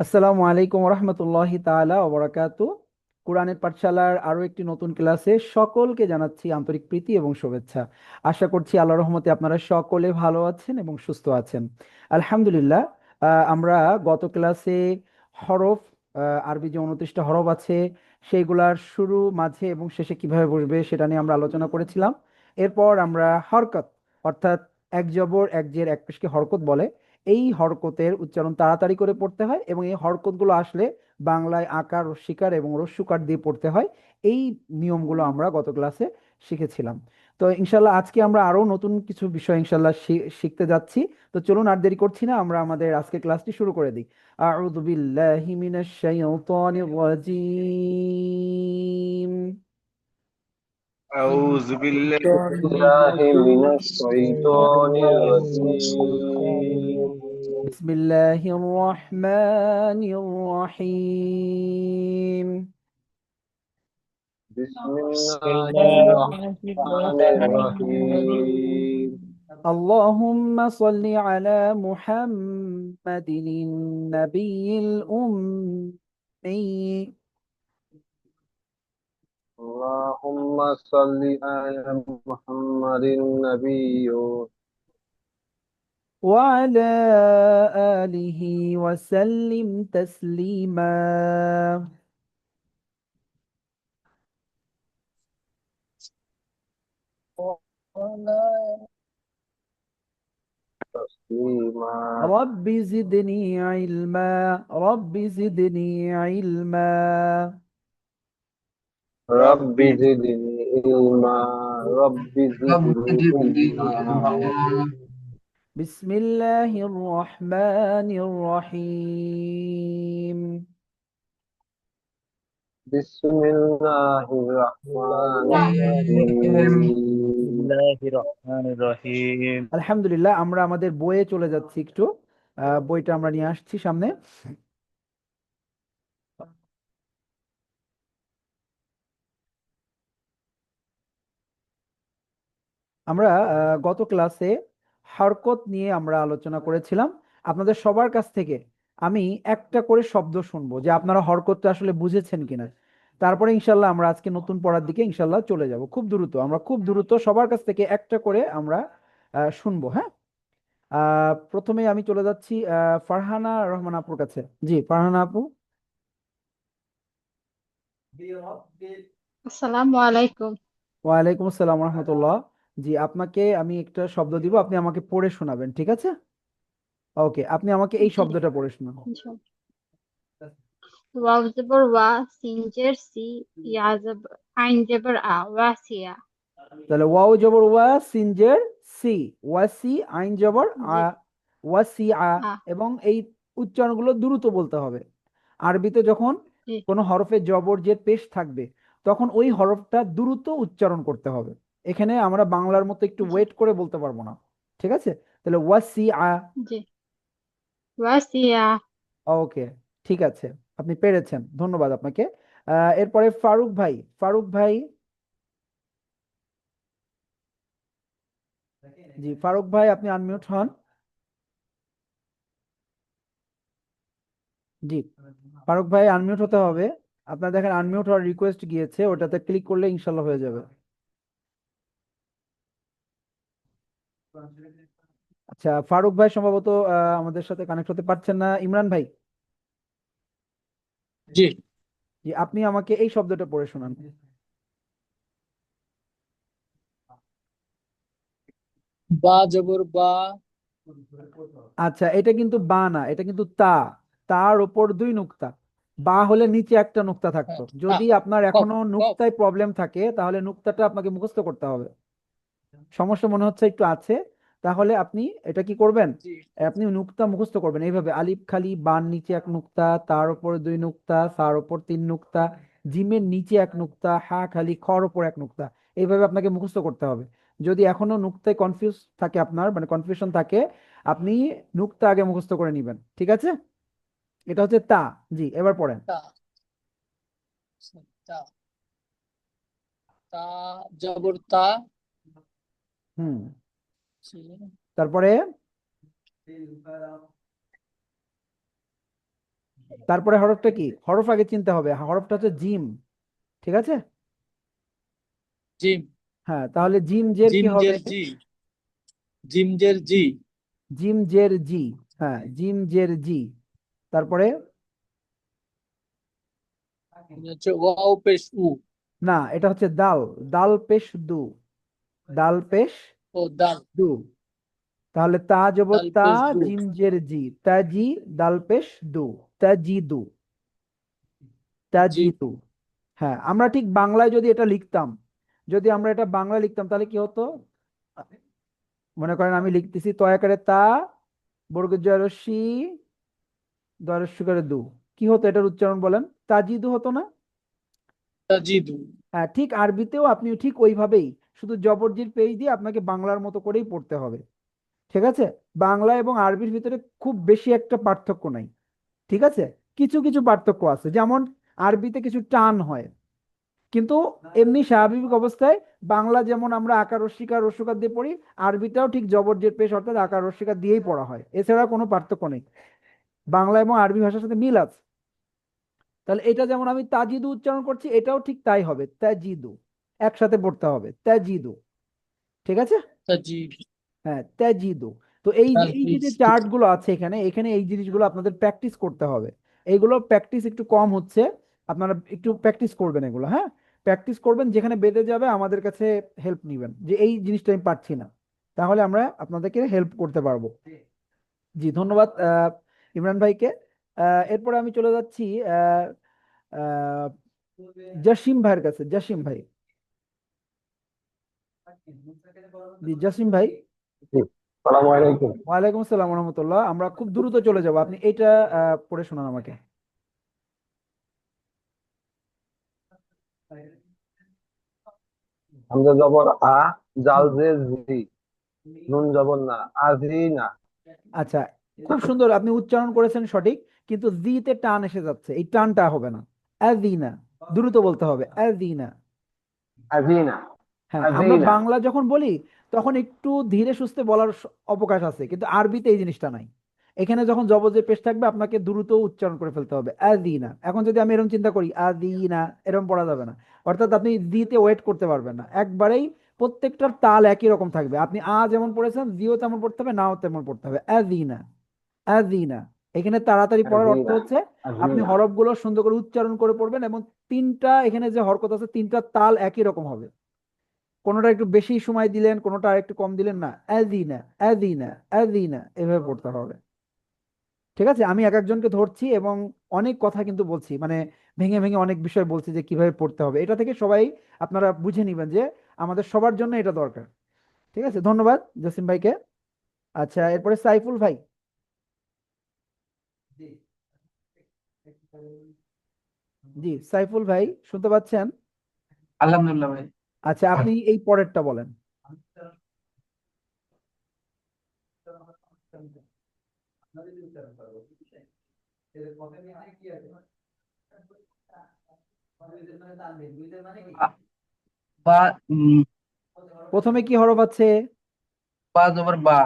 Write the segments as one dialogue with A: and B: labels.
A: আসসালামু আলাইকুম রহমতুল্লাহি তাআলা ওয়া বারাকাতু। কোরআনের পাঠশালার আরো একটি নতুন ক্লাসে সকলকে জানাচ্ছি আন্তরিক প্রীতি এবং শুভেচ্ছা। আশা করছি আল্লাহর রহমতে আপনারা সকলে ভালো আছেন এবং সুস্থ আছেন। আলহামদুলিল্লাহ। আমরা গত ক্লাসে হরফ, আরবি যে 29টা হরফ আছে সেইগুলার শুরু, মাঝে এবং শেষে কিভাবে বসবে সেটা নিয়ে আমরা আলোচনা করেছিলাম। এরপর আমরা হরকত, অর্থাৎ এক জবর এক জের এক পেশকে হরকত বলে, এই হরকতের উচ্চারণ তাড়াতাড়ি করে পড়তে হয় এবং এই হরকতগুলো আসলে বাংলায় আকার, রস্বীকার এবং রস্যুকার দিয়ে পড়তে হয়। এই নিয়মগুলো আমরা গত ক্লাসে শিখেছিলাম। তো ইনশাল্লাহ আজকে আমরা আরো নতুন কিছু বিষয় ইনশাল্লাহ শিখতে যাচ্ছি। তো চলুন আর দেরি করছি না, আমরা আমাদের আজকের ক্লাসটি শুরু করে দিই। আউযু বিল্লাহি মিনাশ শাইতানির রাজিম।
B: أعوذ بالله
C: بالله من الشيطان الرجيم.
A: বিসমিল্লাহির রহমানির রহিম।
C: بسم
D: بسم
C: الله
D: الله
C: الرحمن
D: الرحمن
C: الرحيم.
D: الرحيم.
A: اللهم صل على محمد النبي الأمي
C: اللهم صل على محمد النبي.
A: وعلى آله وسلم تسليما.
C: تسليما.
A: رب زدني علما، رب زدني علما.
C: رب زدني علما. رب
D: رب
C: زدني
D: زدني
C: علما.
D: علما.
A: بسم الله الرحمن الرحيم.
C: بسم الله الرحمن
D: بسم
C: الرحيم.
D: الله الرحمن الرحيم.
A: আলহামদুলিল্লাহ, আমরা আমাদের বইয়ে চলে যাচ্ছি একটু। বইটা আমরা নিয়ে আসছি সামনে। আমরা গত ক্লাসে হরকত নিয়ে আমরা আলোচনা করেছিলাম। আপনাদের সবার কাছ থেকে আমি একটা করে শব্দ শুনবো যে আপনারা হরকতটা আসলে বুঝেছেন কিনা। তারপরে ইনশাল্লাহ আমরা আজকে নতুন পড়ার দিকে ইনশাল্লাহ চলে যাব। খুব দ্রুত, আমরা খুব দ্রুত সবার কাছ থেকে একটা করে আমরা শুনবো, হ্যাঁ। প্রথমে আমি চলে যাচ্ছি ফারহানা রহমান আপুর কাছে। জি ফারহানা আপু।
E: আসসালামু আলাইকুম।
A: ওয়ালাইকুম আসসালাম রহমতুল্লাহ। জি, আপনাকে আমি একটা শব্দ দিব, আপনি আমাকে পড়ে শোনাবেন, ঠিক আছে? ওকে, আপনি আমাকে এই
E: জি,
A: শব্দটা পড়ে শোনান।
E: ইনশাআল্লাহ। ওয়াও জবর ওয়া, সিন জের সি, ইয়া জবর আইন জবর আ, ওয়াসিয়া।
A: তাহলে ওয়াও জবর ওয়া, সিনজের সি, ওয়াসি, আইন জবর আ,
E: জি,
A: ওয়াসি আ।
E: আ,
A: এবং এই উচ্চারণগুলো দ্রুত বলতে হবে। আরবিতে যখন
E: জি,
A: কোনো হরফে জবর যে পেশ থাকবে তখন ওই হরফটা দ্রুত উচ্চারণ করতে হবে। এখানে আমরা বাংলার মতো একটু
E: জি,
A: ওয়েট করে বলতে পারবো না। ঠিক আছে? তাহলে ওয়াসি আ।
E: জি, ওয়াসিয়া।
A: ওকে, ঠিক আছে, আপনি পেরেছেন, ধন্যবাদ আপনাকে। এরপরে ফারুক ভাই। ফারুক ভাই। জি ফারুক ভাই, আপনি আনমিউট হন। জি ফারুক ভাই, আনমিউট হতে হবে। আপনার দেখেন আনমিউট হওয়ার রিকোয়েস্ট গিয়েছে, ওটাতে ক্লিক করলে ইনশাল্লাহ হয়ে যাবে। আচ্ছা, ফারুক ভাই সম্ভবত আমাদের সাথে কানেক্ট হতে পারছেন না। ইমরান ভাই,
D: জি।
A: জি আপনি আমাকে এই শব্দটা পড়ে শোনান।
D: বা জবর বা।
A: আচ্ছা, এটা কিন্তু বা না, এটা কিন্তু তা। তার উপর দুই নুক্তা। বা হলে নিচে একটা নুক্তা থাকতো।
D: হ্যাঁ,
A: যদি আপনার
D: কফ
A: এখনো
D: কফ।
A: নুক্তায় প্রবলেম থাকে তাহলে নুক্তাটা আপনাকে মুখস্থ করতে হবে। সমস্যা মনে হচ্ছে একটু আছে, তাহলে আপনি এটা কি করবেন?
D: জি,
A: আপনি নুক্তা মুখস্থ করবেন এইভাবে: আলিফ খালি, বান নিচে এক নুক্তা, তার উপর দুই নুক্তা, তার উপর তিন নুক্তা, জিমের নিচে এক নুক্তা, হা খালি, খর উপর এক নুক্তা। এইভাবে আপনাকে মুখস্থ করতে হবে। যদি এখনো নুক্তায় কনফিউজ থাকে, আপনার মানে কনফিউশন থাকে, আপনি নুক্তা আগে মুখস্থ করে নিবেন, ঠিক আছে? এটা হচ্ছে তা। জি, এবার পড়েন।
D: তা তা তা জবর তা।
A: হুম।
D: জি,
A: তারপরে তারপরে হরফটা কি? হরফ আগে চিনতে হবে। হরফটা হচ্ছে জিম। ঠিক আছে?
D: জিম।
A: হ্যাঁ, তাহলে জিম জের কি
D: জিম
A: হবে?
D: জের জি। জিম জের জি।
A: জিম জের জি। হ্যাঁ, জিম জের জি। তারপরে
D: হচ্ছে ওয়াও পেশ উ।
A: না, এটা হচ্ছে দাল। দাল পেশ দু। দাল পেশ
D: ও দাল।
A: দু। তাহলে তা জবর
D: দাল
A: তা,
D: পেশ দু।
A: জিম জের জি, তা জি, দাল পেশ দু, তা জি দু, তা
D: জি।
A: জি দু। হ্যাঁ, আমরা ঠিক বাংলায় যদি এটা লিখতাম, যদি আমরা এটা বাংলায় লিখতাম তাহলে কি হতো? মনে করেন আমি লিখতেছি তয়াকারে তা, বর্গজয়রস্যি, দয়রস্যকারে দু। কি হতো এটার উচ্চারণ বলেন? তাজিদু হতো না?
D: তাজিদু।
A: হ্যাঁ, ঠিক আরবিতেও আপনি ঠিক ওইভাবেই, শুধু জবরজির পেজ দিয়ে আপনাকে বাংলার মতো করেই পড়তে হবে। ঠিক আছে? বাংলা এবং আরবির ভিতরে খুব বেশি একটা পার্থক্য নাই। ঠিক আছে? কিছু কিছু পার্থক্য আছে, যেমন আরবিতে কিছু টান হয়, কিন্তু এমনি স্বাভাবিক অবস্থায় বাংলা যেমন আমরা আকার রস্বইকার রস্যকার দিয়ে পড়ি, আরবিটাও ঠিক জবর জের পেশ অর্থাৎ আকার রস্যইকার দিয়েই পড়া হয়, এছাড়া কোনো পার্থক্য নেই। বাংলা এবং আরবি ভাষার সাথে মিল আছে। তাহলে এটা যেমন আমি তাজিদু উচ্চারণ করছি, এটাও ঠিক তাই হবে, তাজিদু। একসাথে পড়তে হবে, তাজিদু। ঠিক আছে?
D: তাজিদ।
A: হ্যাঁ, তাজিদু। তো এই যে
D: দাল
A: এই যে
D: পেশ
A: যে
D: দু।
A: চার্ট গুলো আছে এখানে, এখানে এই জিনিসগুলো আপনাদের প্র্যাকটিস করতে হবে। এইগুলো প্র্যাকটিস একটু কম হচ্ছে, আপনারা একটু প্র্যাকটিস করবেন এগুলো। হ্যাঁ, প্র্যাকটিস করবেন, যেখানে বেঁধে যাবে আমাদের কাছে হেল্প নিবেন যে এই জিনিসটা আমি পারছি না, তাহলে আমরা আপনাদেরকে হেল্প করতে পারবো। জি, ধন্যবাদ ইমরান ভাইকে। এরপরে আমি চলে যাচ্ছি আহ আহ জসিম ভাইয়ের কাছে। জসিম ভাই। জি, জসিম ভাই।
C: জি, আসসালামু আলাইকুম।
A: ওয়ালাইকুম আসসালাম রহমতুল্লাহ। আমরা খুব দ্রুত চলে যাব, আপনি এইটা পড়ে শোনান আমাকে।
C: হামজা জবর আ, জাল জের জি, নুন জবর না, আজি না।
A: আচ্ছা, খুব সুন্দর আপনি উচ্চারণ করেছেন সঠিক, কিন্তু জিতে টান এসে যাচ্ছে, এই টানটা হবে না। অ্যাজিনা, দ্রুত বলতে হবে, অ্যাজিনা।
C: আজি না,
A: হ্যাঁ,
C: আজি
A: আমরা
C: না।
A: বাংলা যখন বলি তখন একটু ধীরে সুস্থে বলার অবকাশ আছে, কিন্তু আরবিতে এই জিনিসটা নাই। এখানে যখন জবজের পেশ থাকবে আপনাকে দ্রুত উচ্চারণ করে ফেলতে হবে, আদিনা। এখন যদি আমি এরকম চিন্তা করি আদিনা, এরকম পড়া যাবে না। অর্থাৎ আপনি দিতে ওয়েট করতে পারবেন না, একবারেই প্রত্যেকটার তাল একই রকম থাকবে। আপনি যেমন পড়েছেন জিও তেমন পড়তে হবে, নাও তেমন পড়তে হবে, আদিনা, আদিনা। এখানে তাড়াতাড়ি পড়ার
C: আজি
A: অর্থ
C: না,
A: হচ্ছে
C: আজি
A: আপনি
C: না।
A: হরফগুলো সুন্দর করে উচ্চারণ করে পড়বেন, এবং তিনটা এখানে যে হরকত আছে তিনটা তাল একই রকম হবে। কোনোটা একটু বেশি সময় দিলেন, কোনোটা আর একটু কম দিলেন না, অ্যাদিনা, অ্যাদিনা, অ্যাদিনা, এভাবে পড়তে হবে। ঠিক আছে? আমি এক একজনকে ধরছি এবং অনেক কথা কিন্তু বলছি, মানে ভেঙে ভেঙে অনেক বিষয় বলছি যে কিভাবে পড়তে হবে। এটা থেকে সবাই আপনারা বুঝে নিবেন যে আমাদের সবার জন্য এটা দরকার। ঠিক আছে? ধন্যবাদ জসিম ভাইকে। আচ্ছা, এরপরে সাইফুল ভাই। জি, সাইফুল ভাই, শুনতে পাচ্ছেন?
B: আলহামদুলিল্লাহ ভাই।
A: আচ্ছা, আপনি এই পরেরটা বলেন।
B: আ- বা
A: প্রথমে কি হরফ আছে?
B: বা জবর বা।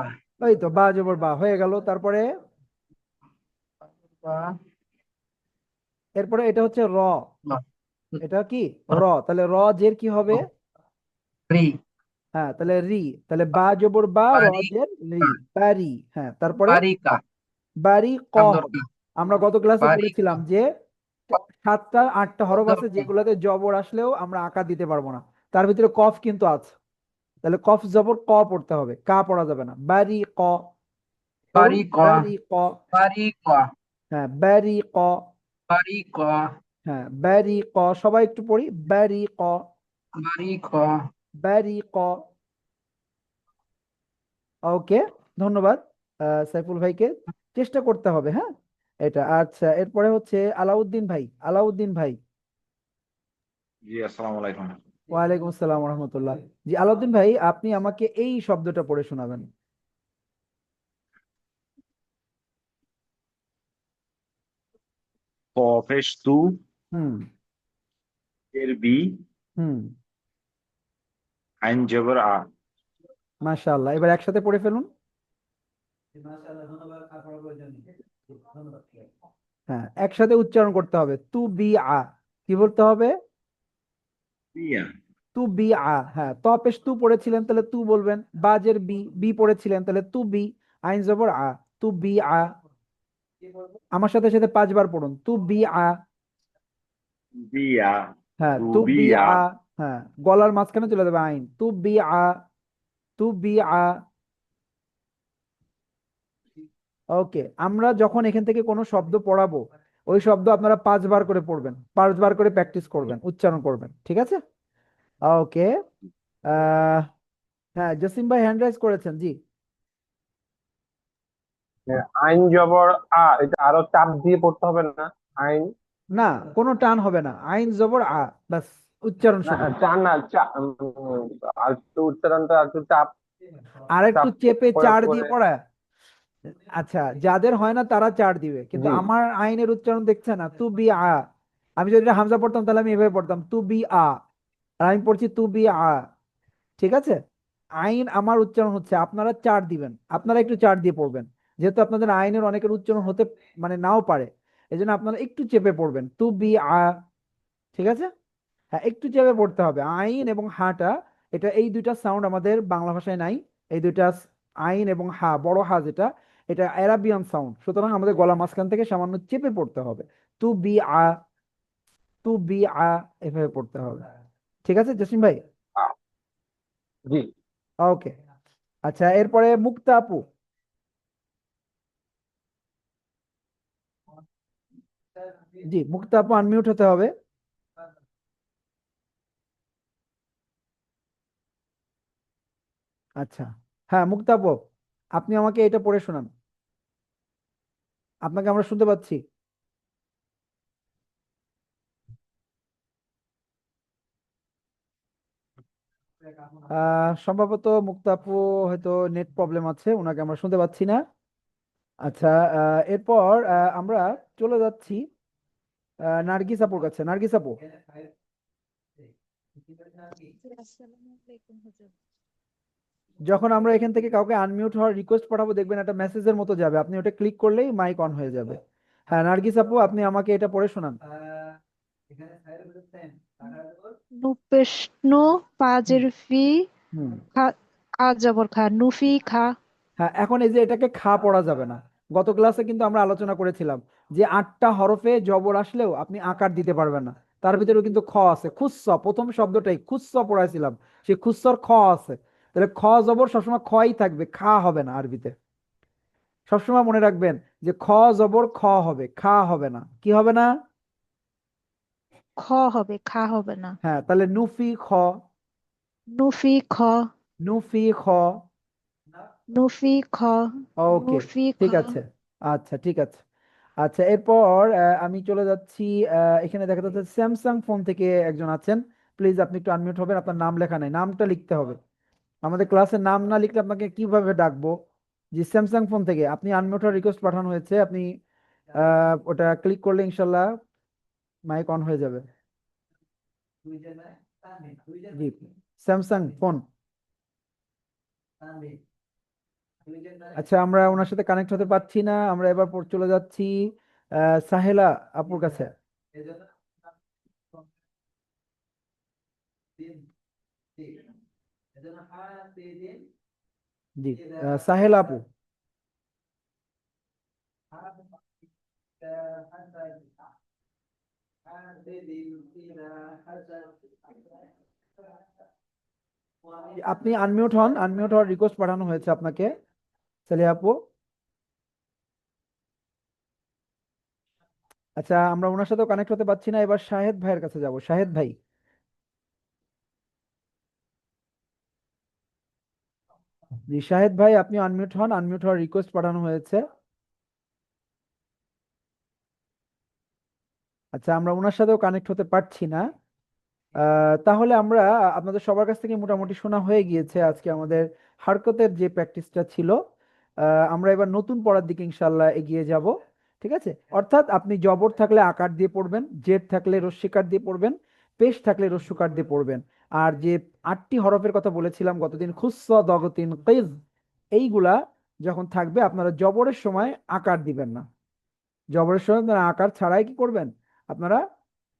A: ওই তো, বা জবর বা হয়ে গেল। তারপরে
B: বা
A: এরপরে এটা হচ্ছে র।
B: বা।
A: এটা কি? র। তাহলে র জের কি হবে?
B: রি।
A: হ্যাঁ, তাহলে রি। তাহলে বা জবর বা, র জের রি,
B: বারিকা।
A: বারি। হ্যাঁ, তারপরে
B: বারিকা।
A: বারি ক হবে।
B: হামদর্দি।
A: আমরা গত ক্লাসে
B: বারিকা।
A: পড়েছিলাম যে সাতটা আটটা হরফ আছে
B: হামদর্দি।
A: যেগুলোতে জবর আসলেও আমরা আকার দিতে পারবো না, তার ভিতরে কফ কিন্তু আছে। তাহলে কফ জবর ক পড়তে হবে, কা পড়া যাবে না। বারি ক, পড়ুন,
B: বারিকা।
A: বারি ক।
B: বারিকা।
A: হ্যাঁ, বারি ক।
B: বারিকা।
A: হ্যাঁ, বারি ক। সবাই একটু পড়ি, বারি ক,
B: বারিকা।
A: বারি ক। ওকে, ধন্যবাদ সাইফুল ভাইকে। চেষ্টা করতে হবে, হ্যাঁ, এটা। আচ্ছা, এরপরে হচ্ছে আলাউদ্দিন ভাই। আলাউদ্দিন ভাই।
F: জি, আসসালামু আলাইকুম।
A: ওয়ালাইকুম আসসালাম রহমতুল্লাহ। জি, আলাউদ্দিন ভাই, আপনি আমাকে এই শব্দটা পড়ে শোনাবেন।
F: কফেশ তু,
A: হুম।
F: এর বি,
A: হুম।
F: আইন জবর আ।
A: মাশাআল্লাহ, এবার একসাথে পড়ে ফেলুন। হ্যাঁ, একসাথে উচ্চারণ করতে হবে, তু বি আ। কি বলতে হবে?
F: বিয়া
A: তু বি আ। হ্যাঁ, ত পেশ তু পড়েছিলেন তাহলে তু বলবেন, বাজের বি, বি পড়েছিলেন তাহলে তু বি, আইন জবর আ, তু বি আ। আমার সাথে সাথে 5 বার পড়ুন, তু বি আ।
F: বিয়া
A: হ্যাঁ,
F: তু
A: তু বি
F: বিয়া
A: আ। হ্যাঁ, গলার মাঝখানে চলে যাবে আইন, তু বি আ, তু বি আ। ওকে, আমরা যখন এখান থেকে কোনো শব্দ পড়াবো, ওই শব্দ আপনারা 5 বার করে পড়বেন, 5 বার করে প্র্যাকটিস করবেন, উচ্চারণ করবেন, ঠিক আছে? ওকে। আহ হ্যাঁ, জসিম ভাই হ্যান্ড রাইজ করেছেন, জি।
C: আইন জবর আ, এটা আরো চাপ দিয়ে পড়তে হবে না? আইন,
A: না, কোনো টান হবে না, আইন জবর আ, বাস উচ্চারণ
C: না
A: শুধু।
C: চান না আর একটু উচ্চারণটা আর একটু চাপ
A: আর একটু
C: চাপ
A: চেপে
C: প্রয়োগ
A: 4 দিয়ে
C: করে।
A: পড়া। আচ্ছা, যাদের হয় না তারা 4 দিবে, কিন্তু
C: জি,
A: আমার আইনের উচ্চারণ দেখছে না, তু বি আ। আমি যদি এটা হামজা পড়তাম তাহলে আমি এভাবে পড়তাম, তু বি আ। আর আমি পড়ছি তু বি আ। ঠিক আছে? আইন আমার উচ্চারণ হচ্ছে, আপনারা 4 দিবেন, আপনারা একটু 4 দিয়ে পড়বেন, যেহেতু আপনাদের আইনের অনেকের উচ্চারণ হতে মানে নাও পারে, এই জন্য আপনারা একটু চেপে পড়বেন, তু বি আ। ঠিক আছে? হ্যাঁ, একটু চেপে পড়তে হবে, আইন এবং হাটা। এটা এই দুইটা সাউন্ড আমাদের বাংলা ভাষায় নাই। এই দুইটা আইন এবং হা, বড় হা যেটা, এটা অ্যারাবিয়ান সাউন্ড, সুতরাং আমাদের গলা মাঝখান থেকে সামান্য চেপে পড়তে হবে, তু বি আ, তু বি আ, এভাবে পড়তে হবে। ঠিক আছে জসিম ভাই?
C: আ, জি।
A: ওকে। আচ্ছা, এরপরে মুক্তা আপু। জি, মুক্তা আপু আনমিউট হতে হবে। আচ্ছা, হ্যাঁ মুক্তা আপু, আপনি আমাকে এটা পড়ে শোনান, আপনাকে আমরা শুনতে পাচ্ছি। সম্ভবত মুক্তা আপু হয়তো নেট প্রবলেম আছে, ওনাকে আমরা শুনতে পাচ্ছি না। আচ্ছা, এরপর আমরা চলে যাচ্ছি নার্গিস আপুর কাছে। নার্গিস আপু, যখন আমরা এখান থেকে কাউকে আনমিউট হওয়ার রিকোয়েস্ট পাঠাবো, দেখবেন একটা মেসেজের মতো যাবে, আপনি ওটা ক্লিক করলেই মাইক অন হয়ে যাবে। হ্যাঁ নার্গিস আপু, আপনি আমাকে এটা পড়ে শোনান।
G: নুপেশনু
A: হুম
G: পাজের ফি
A: হুম।
G: খা খা জবর খা নুফি খা।
A: হ্যাঁ, এখন এই যে এটাকে খা পড়া যাবে না। গত ক্লাসে কিন্তু আমরা আলোচনা করেছিলাম যে 8টা হরফে জবর আসলেও আপনি আকার দিতে পারবেন না, তার ভিতরেও কিন্তু খ আছে, খুস্স, প্রথম শব্দটাই খুস্স পড়াইছিলাম, সেই খুস্সর খ আছে। তাহলে খ জবর সবসময় খই থাকবে, খা হবে না আরবিতে। সবসময় মনে রাখবেন যে খ জবর খ হবে, খা হবে না। কি হবে না?
G: খ হবে, খা হবে না।
A: হ্যাঁ, তাহলে নুফি খ,
G: নুফি খ,
A: নুফি খ।
G: নুফি খ,
A: ওকে,
G: নুফি খ।
A: ঠিক আছে। আচ্ছা, ঠিক আছে। আচ্ছা, এরপর আমি চলে যাচ্ছি, এখানে দেখা যাচ্ছে স্যামসাং ফোন থেকে একজন আছেন, প্লিজ আপনি একটু আনমিউট হবেন, আপনার নাম লেখা নাই, নামটা লিখতে হবে। আমাদের ক্লাসের নাম না লিখলে আপনাকে কিভাবে ডাকবো? জি, স্যামসাং ফোন থেকে আপনি আনমিউট হওয়ার রিকোয়েস্ট পাঠানো হয়েছে, আপনি ওটা ক্লিক করলে ইনশাল্লাহ মাইক অন হয়ে যাবে। জি, স্যামসাং ফোন। আচ্ছা, আমরা ওনার সাথে কানেক্ট হতে পারছি না, আমরা এবার চলে যাচ্ছি সাহেলা আপুর কাছে। জি, সাহেলা আপু। আপনি আনমিউট হন, আনমিউট হওয়ার রিকোয়েস্ট পাঠানো হয়েছে আপনাকে, সালেহা আপু। আচ্ছা, আমরা ওনার সাথেও কানেক্ট হতে পারছি না, এবার শাহেদ ভাইয়ের কাছে যাব। শাহেদ ভাই। জি, শাহেদ ভাই আপনি আনমিউট হন, আনমিউট হওয়ার রিকোয়েস্ট পাঠানো হয়েছে। আচ্ছা, আমরা ওনার সাথেও কানেক্ট হতে পারছি না। তাহলে আমরা আপনাদের সবার কাছ থেকে মোটামুটি শোনা হয়ে গিয়েছে আজকে আমাদের হারকতের যে প্র্যাকটিসটা ছিল। আমরা এবার নতুন পড়ার দিকে ইনশাল্লাহ এগিয়ে যাব। ঠিক আছে? অর্থাৎ আপনি জবর থাকলে আকার দিয়ে পড়বেন, জেড থাকলে রস্যিকার দিয়ে পড়বেন, পেশ থাকলে রস্যকার দিয়ে পড়বেন। আর যে 8টি হরফের কথা বলেছিলাম গতদিন, খুস্স, দগতিন, কিজ, এইগুলা যখন থাকবে আপনারা জবরের সময় আকার দিবেন না। জবরের সময় আপনারা আকার ছাড়াই কি করবেন, আপনারা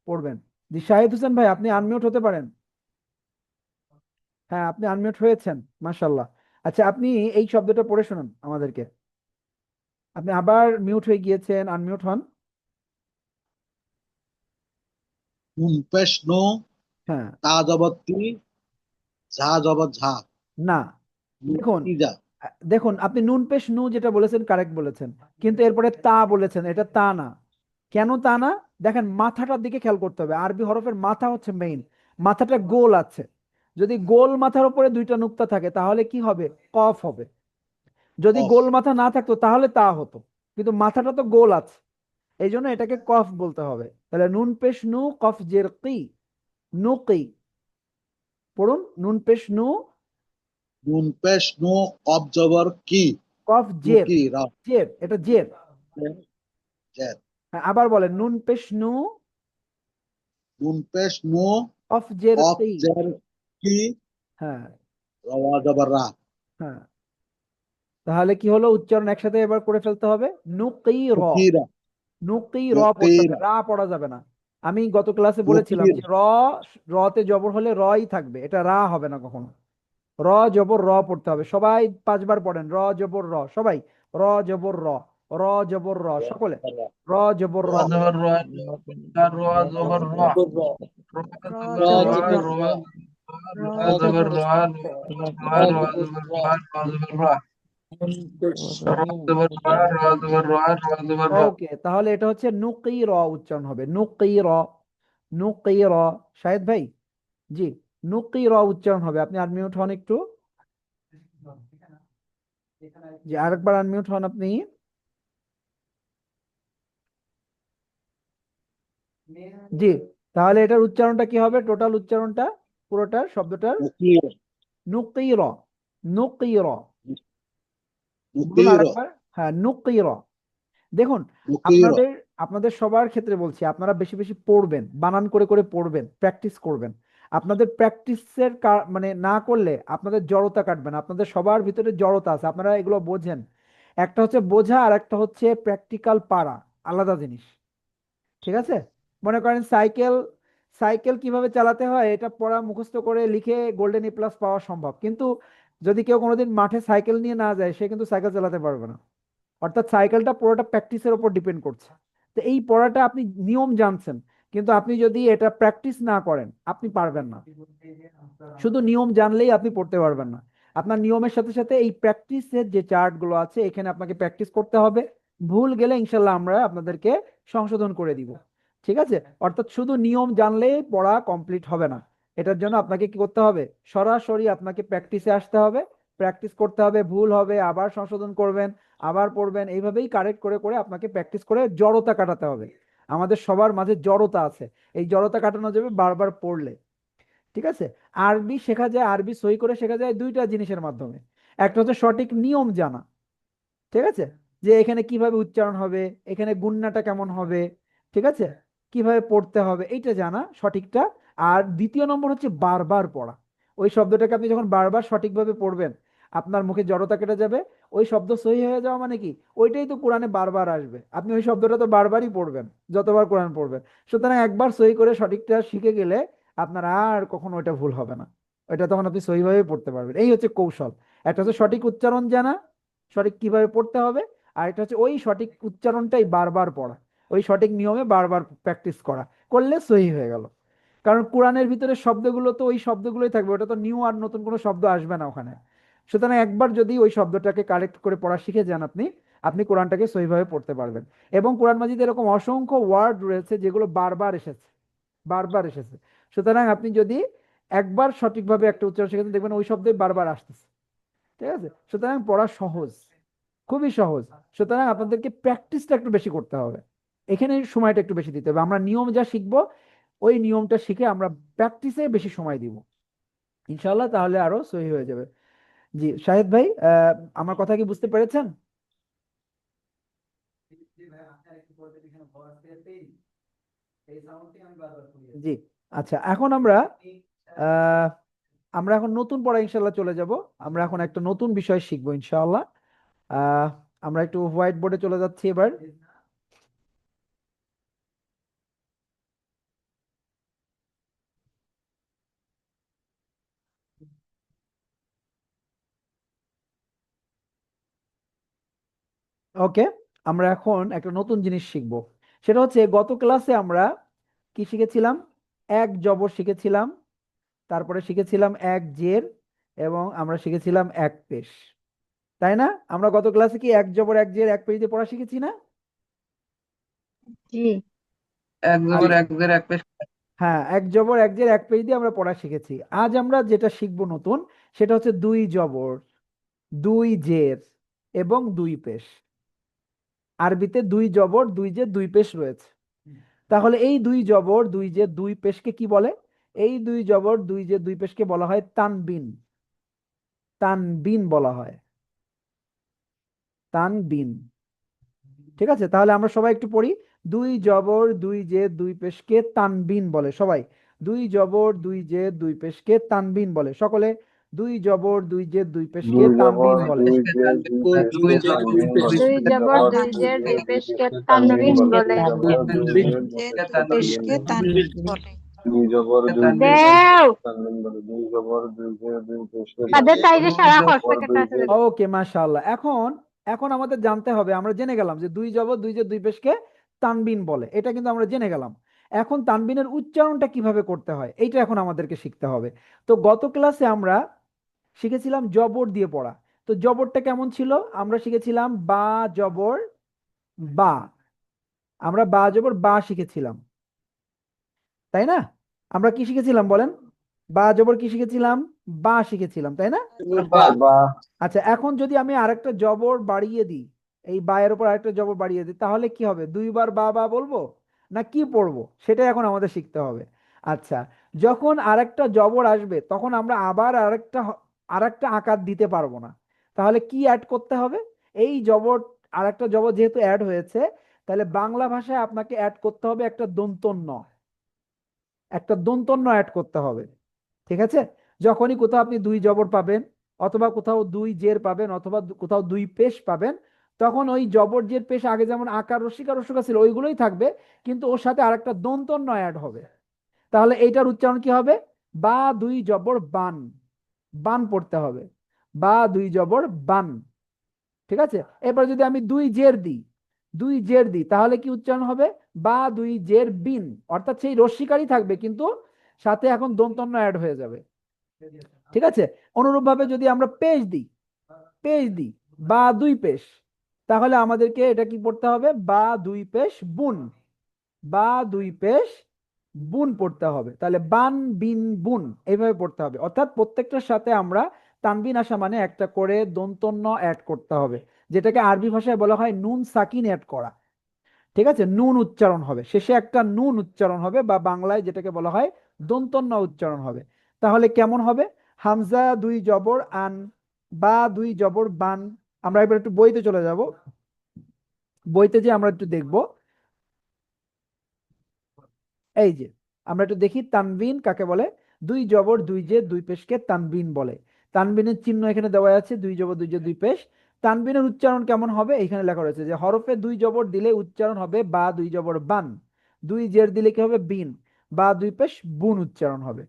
A: পড়বেন। জি শাহিদ হোসেন ভাই, আপনি আনমিউট হতে পারেন। হ্যাঁ, আপনি আনমিউট হয়েছেন, মাশাল্লাহ। আচ্ছা, আপনি এই শব্দটা পড়ে শোনান আমাদেরকে। আপনি আবার মিউট হয়ে গিয়েছেন, আনমিউট হন।
H: নুন পেশ নো,
A: হ্যাঁ।
H: তা জবর তি, ঝা জবর ঝা,
A: না,
H: নুন
A: দেখুন
H: তি যা।
A: দেখুন আপনি নুন পেশ নু যেটা বলেছেন কারেক্ট বলেছেন, কিন্তু এরপরে তা বলেছেন, এটা তা না। কেন তা না? দেখেন মাথাটার দিকে খেয়াল করতে হবে, আরবি হরফের মাথা হচ্ছে মেইন, মাথাটা গোল আছে। যদি গোল মাথার উপরে দুইটা নুক্তা থাকে তাহলে কি হবে, কফ হবে। যদি
H: কফ।
A: গোল মাথা না থাকতো তাহলে তা হতো, কিন্তু মাথাটা তো গোল আছে, এই জন্য এটাকে কফ বলতে হবে। তাহলে নুন পেশ নু, কফ জের কি, নু কি। পড়ুন, নুন পেশ নু,
H: নুন পেশ নো, কফ জবর কি,
A: কফ জের,
H: নুকি রা,
A: জের, এটা জের।
H: জের।
A: হ্যাঁ, আবার বলেন, নুন পেশ নু,
H: নুন পেশ নো,
A: কফ জের
H: কফ
A: কি।
H: জের কি,
A: হ্যাঁ।
H: রা জবর রা।
A: হ্যাঁ, তাহলে কি হলো, উচ্চারণ একসাথে এবার করে ফেলতে হবে, নুকি র,
H: নুকি রা,
A: নুকি র
H: নুকি
A: পড়তে হবে,
H: রা,
A: রা পড়া যাবে না। আমি গত ক্লাসে
H: নুকি
A: বলেছিলাম
H: রা।
A: যে রতে জবর হলে রই থাকবে, এটা রা হবে না কখনো। র জবর র পড়তে হবে, সবাই 5 বার পড়েন, র জবর র, সবাই র জবর র, র জবর র, সকলে র জবর র।
B: র জবর র, র জবর র,
D: জবর র,
B: র
G: র
B: জবর
D: র
B: র,
G: জবর র,
D: জবর
B: র
D: র,
G: র
B: র
D: র
B: জবর
G: জবর
B: র,
G: র,
D: জবর র, র
B: র
D: জবর
B: জবর
D: র,
B: র, র জবর র,
D: নুন পেশ
B: র
D: নু,
B: জবর র, র জবর র, র জবর র।
A: ওকে, তাহলে এটা হচ্ছে নুকি র উচ্চারণ হবে, নুকি র, নুকি র। শাহেদ ভাই, জি, নুকি র উচ্চারণ হবে। আপনি আনমিউট হন একটু, জি আরেকবার আনমিউট হন আপনি। জি, তাহলে এটার উচ্চারণটা কি হবে, টোটাল উচ্চারণটা পুরোটার শব্দটার,
H: নুকি রা,
A: নুকি র, নুকি র।
H: নুকি
A: বলুন
H: রা,
A: আরেকবার। হ্যাঁ, নুকি র। দেখুন,
H: নুকি রা।
A: আপনাদের আপনাদের সবার ক্ষেত্রে বলছি, আপনারা বেশি বেশি পড়বেন, বানান করে করে পড়বেন, প্র্যাকটিস করবেন। আপনাদের প্র্যাকটিসের মানে না করলে আপনাদের জড়তা কাটবে না, আপনাদের সবার ভিতরে জড়তা আছে, আপনারা এগুলো বোঝেন। একটা হচ্ছে বোঝা আর একটা হচ্ছে প্র্যাকটিক্যাল পারা, আলাদা জিনিস। ঠিক আছে? মনে করেন সাইকেল, সাইকেল কিভাবে চালাতে হয় এটা পড়া মুখস্থ করে লিখে গোল্ডেন প্লাস পাওয়া সম্ভব, কিন্তু যদি কেউ কোনোদিন মাঠে সাইকেল নিয়ে না যায় সে কিন্তু সাইকেল চালাতে পারবে না। অর্থাৎ সাইকেলটা পুরোটা প্র্যাকটিসের উপর ডিপেন্ড করছে। তো এই পড়াটা আপনি নিয়ম জানছেন, কিন্তু আপনি যদি এটা প্র্যাকটিস না করেন আপনি পারবেন না। শুধু নিয়ম জানলেই আপনি পড়তে পারবেন না, আপনার নিয়মের সাথে সাথে এই প্র্যাকটিসের যে চার্ট গুলো আছে এখানে আপনাকে প্র্যাকটিস করতে হবে। ভুল গেলে ইনশাল্লাহ আমরা আপনাদেরকে সংশোধন করে দিব। ঠিক আছে? অর্থাৎ শুধু নিয়ম জানলেই পড়া কমপ্লিট হবে না, এটার জন্য আপনাকে কি করতে হবে, সরাসরি আপনাকে প্র্যাকটিসে আসতে হবে, প্র্যাকটিস করতে হবে, ভুল হবে আবার সংশোধন করবেন, আবার পড়বেন, এইভাবেই কারেক্ট করে করে আপনাকে প্র্যাকটিস করে জড়তা কাটাতে হবে। আমাদের সবার মাঝে জড়তা আছে, এই জড়তা কাটানো যাবে বারবার পড়লে। ঠিক আছে? আরবি শেখা যায়, আরবি সহি করে শেখা যায় দুইটা জিনিসের মাধ্যমে। একটা হচ্ছে সঠিক নিয়ম জানা, ঠিক আছে, যে এখানে কিভাবে উচ্চারণ হবে, এখানে গুণনাটা কেমন হবে, ঠিক আছে, কিভাবে পড়তে হবে এইটা জানা সঠিকটা। আর দ্বিতীয় নম্বর হচ্ছে বারবার পড়া। ওই শব্দটাকে আপনি যখন বারবার সঠিকভাবে পড়বেন আপনার মুখে জড়তা কেটে যাবে। ওই শব্দ সহি হয়ে যাওয়া মানে কি, ওইটাই তো কোরআনে বারবার আসবে, আপনি ওই শব্দটা তো বারবারই পড়বেন যতবার কোরআন পড়বেন। সুতরাং একবার সহি করে সঠিকটা শিখে গেলে আপনার আর কখনো ওইটা ভুল হবে না, ওইটা তখন আপনি সহিভাবে পড়তে পারবেন। এই হচ্ছে কৌশল। একটা হচ্ছে সঠিক উচ্চারণ জানা, সঠিক কিভাবে পড়তে হবে, আর এটা হচ্ছে ওই সঠিক উচ্চারণটাই বারবার পড়া, ওই সঠিক নিয়মে বারবার প্র্যাকটিস করা, করলে সহি হয়ে গেল। কারণ কোরআনের ভিতরে শব্দগুলো তো ওই শব্দগুলোই থাকবে, ওটা তো নিউ আর নতুন কোনো শব্দ আসবে না ওখানে। সুতরাং একবার যদি ওই শব্দটাকে কারেক্ট করে পড়া শিখে যান আপনি, আপনি কোরআনটাকে সহিভাবে পড়তে পারবেন। এবং কোরআন মাজিদে এরকম অসংখ্য ওয়ার্ড রয়েছে যেগুলো বারবার এসেছে, বারবার এসেছে। সুতরাং আপনি যদি একবার সঠিকভাবে একটা উচ্চারণ শিখেছেন দেখবেন ওই শব্দই বারবার আসতেছে। ঠিক আছে? সুতরাং পড়া সহজ, খুবই সহজ। সুতরাং আপনাদেরকে প্র্যাকটিসটা একটু বেশি করতে হবে, এখানে সময়টা একটু বেশি দিতে হবে। আমরা নিয়ম যা শিখবো ওই নিয়মটা শিখে আমরা প্র্যাকটিসে বেশি সময় দিব ইনশাল্লাহ, তাহলে আরো সহি হয়ে যাবে। জি শাহিদ ভাই, আমার কথা কি বুঝতে পেরেছেন? জি। আচ্ছা, এখন আমরা আহ আমরা এখন নতুন পড়া ইনশাল্লাহ চলে যাব। আমরা এখন একটা নতুন বিষয় শিখবো ইনশাআল্লাহ। আহ আমরা একটু হোয়াইট বোর্ডে চলে যাচ্ছি এবার। ওকে, আমরা এখন একটা নতুন জিনিস শিখব। সেটা হচ্ছে গত ক্লাসে আমরা কি শিখেছিলাম? এক জবর শিখেছিলাম, তারপরে শিখেছিলাম এক জের, এবং আমরা শিখেছিলাম এক পেশ, তাই না? আমরা গত ক্লাসে কি এক জবর এক জের এক পেশ দিয়ে পড়া শিখেছি না?
E: জি।
B: এক জবর
A: আচ্ছা,
B: এক জের এক পেশ।
A: হ্যাঁ, এক জবর এক জের এক পেশ দিয়ে আমরা পড়া শিখেছি। আজ আমরা যেটা শিখবো নতুন, সেটা হচ্ছে দুই জবর, দুই জের এবং দুই পেশ। আরবিতে দুই জবর দুই জের দুই পেশ রয়েছে। তাহলে এই দুই জবর দুই জের দুই পেশকে কি বলে? এই দুই জবর দুই জের দুই পেশকে বলা হয় তানবিন। তানবিন বলা হয়, তানবিন। ঠিক আছে, তাহলে আমরা সবাই একটু পড়ি। দুই জবর দুই জের দুই পেশকে তানবিন বলে। সবাই, দুই জবর দুই জের দুই পেশকে তানবিন বলে। সকলে, দুই জবর দুই জের দুই পেশকে
C: দুই জবর
A: তানবিন বলে।
C: দুই জের দুই
B: দুই
C: পেশকে
B: জবর
C: তানবিন
B: দুই
C: বলে।
E: দুই জবর
B: জবর
E: দুই জের দুই পেশকে
C: তানবিন
E: তানবিন
C: বলে।
E: বলে।
C: দুই জবর দুই
H: যে
C: জের
H: দুই পেশকে তানবিন বলে।
C: দুই জবর দুই জের দুই
E: দেও
C: পেশকে তানবিন বলে। দুই জবর দুই জের দুই পেশকে
E: তাদের তাইলে
C: তানবিন
E: সারা
C: বলে।
E: খরচ
C: জবর
E: প্যাকেট
C: দুই
E: আছে
C: জের
A: ওকে, মাশাআল্লাহ। এখন এখন আমাদের জানতে হবে, আমরা জেনে গেলাম যে দুই জবর দুই জের দুই পেশকে তানবিন বলে, এটা কিন্তু আমরা জেনে গেলাম। এখন তানবিনের উচ্চারণটা কিভাবে করতে হয় এইটা এখন আমাদেরকে শিখতে হবে। তো গত ক্লাসে আমরা শিখেছিলাম জবর দিয়ে পড়া। তো জবরটা কেমন ছিল? আমরা শিখেছিলাম বা জবর বা, আমরা বা জবর বা শিখেছিলাম, তাই না? আমরা কি শিখেছিলাম বলেন? বা জবর কি শিখেছিলাম? বা শিখেছিলাম, তাই না?
C: বা
A: আচ্ছা, এখন যদি আমি আরেকটা জবর বাড়িয়ে দিই, এই বায়ের উপর আরেকটা জবর বাড়িয়ে দিই, তাহলে কি হবে? দুইবার বা বা বলবো না কি পড়বো, সেটাই এখন আমাদের শিখতে হবে। আচ্ছা, যখন আরেকটা জবর আসবে তখন আমরা আবার আরেকটা আকার দিতে পারবো না। তাহলে কি অ্যাড করতে হবে? এই জবর, আরেকটা জবর যেহেতু অ্যাড হয়েছে, তাহলে বাংলা ভাষায় আপনাকে অ্যাড করতে হবে একটা দন্তন্য, একটা দন্তন্য অ্যাড করতে হবে। ঠিক আছে, যখনই কোথাও আপনি দুই জবর পাবেন, অথবা কোথাও দুই জের পাবেন, অথবা কোথাও দুই পেশ পাবেন, তখন ওই জবর জের পেশ আগে যেমন আকার রসিকা রসিকা ছিল ওইগুলোই থাকবে, কিন্তু ওর সাথে আরেকটা দন্তন্য অ্যাড হবে। তাহলে এইটার উচ্চারণ কি হবে? বা দুই জবর বান, বান পড়তে হবে, বা দুই জবর বান। ঠিক আছে, এবার যদি আমি দুই জের দিই, দুই জের দিই, তাহলে কি উচ্চারণ হবে? বা দুই জের বিন। অর্থাৎ সেই রস্যিকারই থাকবে, কিন্তু সাথে এখন দন্তন্য অ্যাড হয়ে যাবে। ঠিক আছে, অনুরূপভাবে যদি আমরা পেশ দিই, পেশ দিই বা দুই পেশ, তাহলে আমাদেরকে এটা কি পড়তে হবে? বা দুই পেশ বুন, বা দুই পেশ বুন পড়তে হবে। তাহলে বান বিন বুন এইভাবে পড়তে হবে। অর্থাৎ প্রত্যেকটার সাথে আমরা তানবিন আসা মানে একটা করে দন্তন্য অ্যাড করতে হবে, যেটাকে আরবি ভাষায় বলা হয় নুন সাকিন অ্যাড করা। ঠিক আছে, নুন উচ্চারণ হবে, শেষে একটা নুন উচ্চারণ হবে, বা বাংলায় যেটাকে বলা হয় দন্তন্য উচ্চারণ হবে। তাহলে কেমন হবে? হামজা দুই জবর আন, বা দুই জবর বান। আমরা এবার একটু বইতে চলে যাব, বইতে যে আমরা একটু দেখব। এই যে আমরা একটু দেখি তানবিন কাকে বলে। দুই জবর দুই জে দুই পেশকে তানবিন বলে। তানবিনের চিহ্ন এখানে দেওয়া আছে, দুই জবর দুই জে দুই পেশ। তানবিনের উচ্চারণ কেমন হবে? এখানে লেখা রয়েছে যে হরফে দুই জবর দিলে উচ্চারণ হবে বা দুই জবর বান, দুই জের দিলে কি হবে? বিন, বা দুই পেশ বুন উচ্চারণ হবে।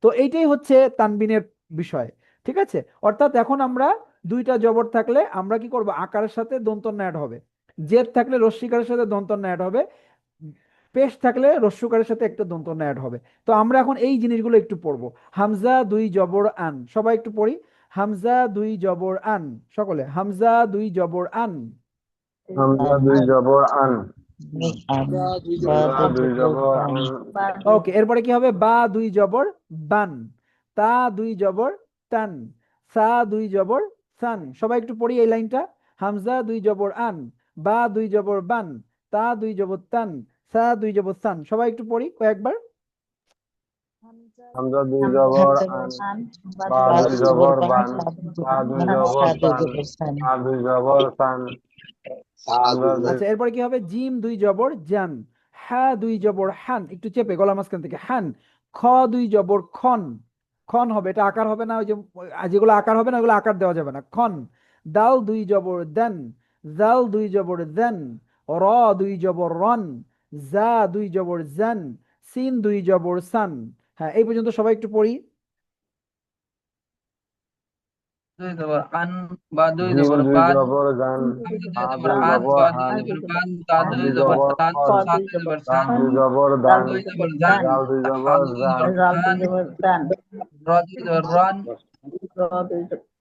A: তো এইটাই হচ্ছে তানবিনের বিষয়। ঠিক আছে, অর্থাৎ এখন আমরা দুইটা জবর থাকলে আমরা কি করব? আকারের সাথে দন্তন্য অ্যাড হবে, জের থাকলে রস্যিকারের সাথে দন্তন্য অ্যাড হবে, পেশ থাকলে রস্যকারের সাথে একটা দন্তন্য অ্যাড হবে। তো আমরা এখন এই জিনিসগুলো একটু পড়বো। হামজা দুই জবর আন, সবাই একটু পড়ি। হামজা দুই জবর আন, সকলে, হামজা দুই জবর আন।
C: হামজা দুই জবর আন।
H: বা দুই
C: হামজা দুই জবর আন।
A: ওকে, এরপরে কি হবে? বা দুই জবর বান, তা দুই জবর তান, সা দুই জবর সান। সবাই একটু পড়ি এই লাইনটা। হামজা দুই জবর আন, বা দুই জবর বান, তা দুই জবর তান, সা দুই জবর সান। সবাই একটু পড়ি কয়েকবার।
C: হামজা দুই জবর আন, বা দুই জবর বান, তা দুই জবর তান, তা দুই জবর তান। হামজা দুই
A: আচ্ছা, এরপরে কি হবে? জিম দুই জবর জান, হা দুই জবর হান, একটু চেপে গলার মাঝখান থেকে হান। খ দুই জবর খন, খন হবে, এটা আকার হবে না। ওই যে যেগুলো আকার হবে না ওগুলো আকার দেওয়া যাবে না, খন। দাল দুই জবর দেন, জাল দুই জবর দেন, র দুই জবর রন, জা দুই জবর জান, সিন দুই জবর সান। হ্যাঁ, এই পর্যন্ত সবাই একটু পড়ি।
B: দুই জবর আন, বা দুই
C: জিম
B: জবর
C: দুই
B: বাদ,
C: জবর গান,
B: দুই
C: হা
B: জবর
C: দুই
B: হাত,
C: জবর
B: বা দুই
C: হান,
B: জবর বান, তা
C: কফ
B: দুই
C: দুই
B: জবর
C: জবর
B: তান,
C: কন,
B: সা দুই জবর
C: দাল
B: সান,
C: দুই জবর
B: দাল
C: দান,
B: দুই জবর জান,
C: জাল দুই
B: হা
C: জবর
B: দুই
C: জান,
B: জবর খান, র দুই জবর রন,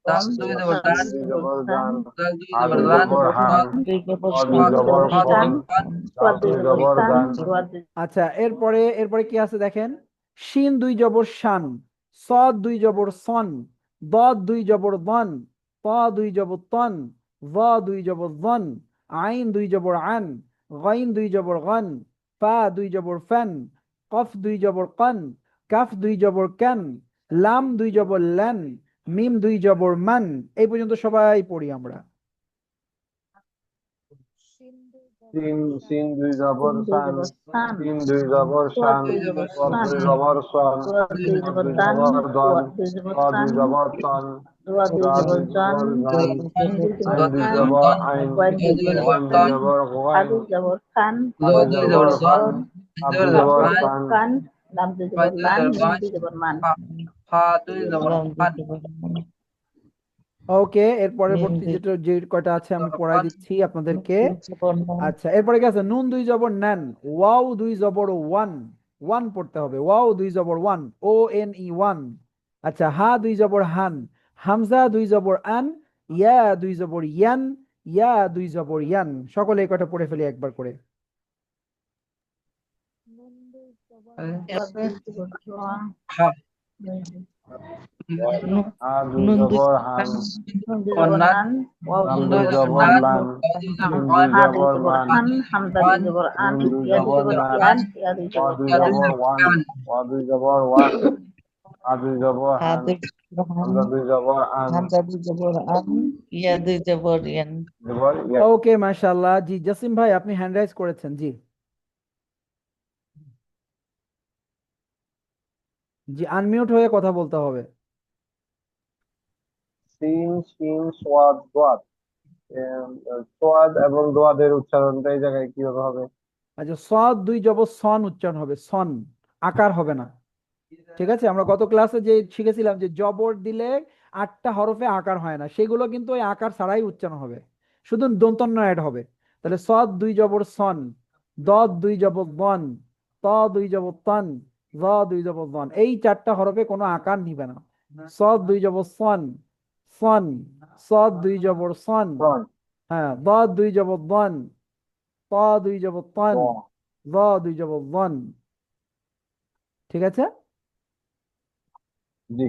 B: দাল দুই জবর
C: জিম
B: দান,
C: দুই জবর জান,
B: দাল দুই
C: হা
B: জবর
C: দুই
B: দান,
C: জবর হান, খ দুই জবর
B: হা
C: খ,
B: দুই জবর খান,
C: দাল দুই জবর দান,
A: আচ্ছা, এরপরে এরপরে কি আছে দেখেন, শিন দুই জবর শান, সদ দুই জবর সন, দদ দুই জবর দন, ত দুই জবর তন, য দুই জবর জন, আইন দুই জবর আন, গাইন দুই জবর গন, ফা দুই জবর ফেন, কফ দুই জবর কন, কাফ দুই জবর কেন, লাম দুই জবর লেন, মিম দুই জবর মান। এই পর্যন্ত সবাই পড়ি আমরা।
C: সিন সিন দুই জবর সান, সিন দুই জবর শান,
B: দুই জবর
C: কফ
B: সান,
C: দুই জবর সন,
B: দুই
C: কফ
B: জবর
C: দুই জবর দন, ত দুই জবর তন, জ দুই জবর জন,
B: খান,
C: আইন
B: দত
C: দুই
B: দুই জবর
C: জবর
B: তন,
C: আইন,
B: র দুই জবর
C: ওয়াইন দুই
B: তন,
C: জবর ওয়াইন,
B: র
C: দুই
B: দুই
C: জবর
B: জবর জন,
C: হন,
B: আইন
C: আপ
B: দুই
C: দুই
B: জবর
C: জবর
B: আন,
C: কান,
B: বা দুই জবর গান, হা দুই জবর খান,
A: ওকে, এর পরবর্তী যে কয়টা আছে আমি
B: জবর
A: পড়াই
B: খান,
A: দিচ্ছি আপনাদেরকে। আচ্ছা, এরপরে কি আছে, নুন দুই জবর নেন, ওয়াও দুই জবর ওয়ান, ওয়ান পড়তে হবে, ওয়াও দুই জবর ওয়ান, ও এন ই ওয়ান। আচ্ছা, হা দুই জবর হান, হামজা দুই জবর আন, ইয়া দুই জবর ইয়ান, ইয়া দুই জবর ইয়ান। সকলে এই কয়টা পড়ে ফেলি একবার করে।
B: হা
C: হা দুই জবর হান,
B: অন্নান,
C: লাম
B: নুন
C: দুই
B: দুই জবর
C: জবর
B: নান,
C: লান,
B: বা দুই জবর
C: মিম দুই
B: ওয়ান,
C: জবর মান,
B: হা দুই জবর ওয়ান,
C: মিম দুই
B: দুই
C: জবর
B: জবর
C: নান,
B: কান,
C: ওয়া দুই
B: ইয়া দুই
C: জবর
B: জবর
C: ওয়ান,
B: কান,
C: ওয়া দুই জবর ওয়ান, হা দুই জবর হান, হামজা দুই জবর আন, জবর ইয়া।
A: ওকে, মাশাআল্লাহ। জি, জাসিম ভাই আপনি হ্যান্ড রাইজ করেছেন। জি জি, আনমিউট হয়ে কথা বলতে হবে।
C: সিন শিন সোয়াদ দোয়াদ, সোয়াদ এবং দোয়াদের উচ্চারণটা এই জায়গায় কিভাবে হবে?
A: আচ্ছা, সদ দুই জবর সন উচ্চারণ হবে, সন, আকার হবে না। ঠিক আছে, আমরা গত ক্লাসে যে শিখেছিলাম যে জবর দিলে 8টা হরফে আকার হয় না, সেগুলো কিন্তু ওই আকার ছাড়াই উচ্চারণ হবে, শুধু দন্তন্য অ্যাড হবে। তাহলে সদ দুই জবর সন, দদ দুই জবর দন, ত দুই জবর তন, জ দুই জবর দন, এই 4টা হরফে কোনো আকার নিবে না। সদ দুই জবর সন, সন, সদ দুই জবর সন,
C: ফ্রন্ট,
A: হ্যাঁ, দদ দুই জবর দন, ত দুই জবর তন,
C: দ,
A: জ দুই জবর দন। ঠিক আছে,
C: জি।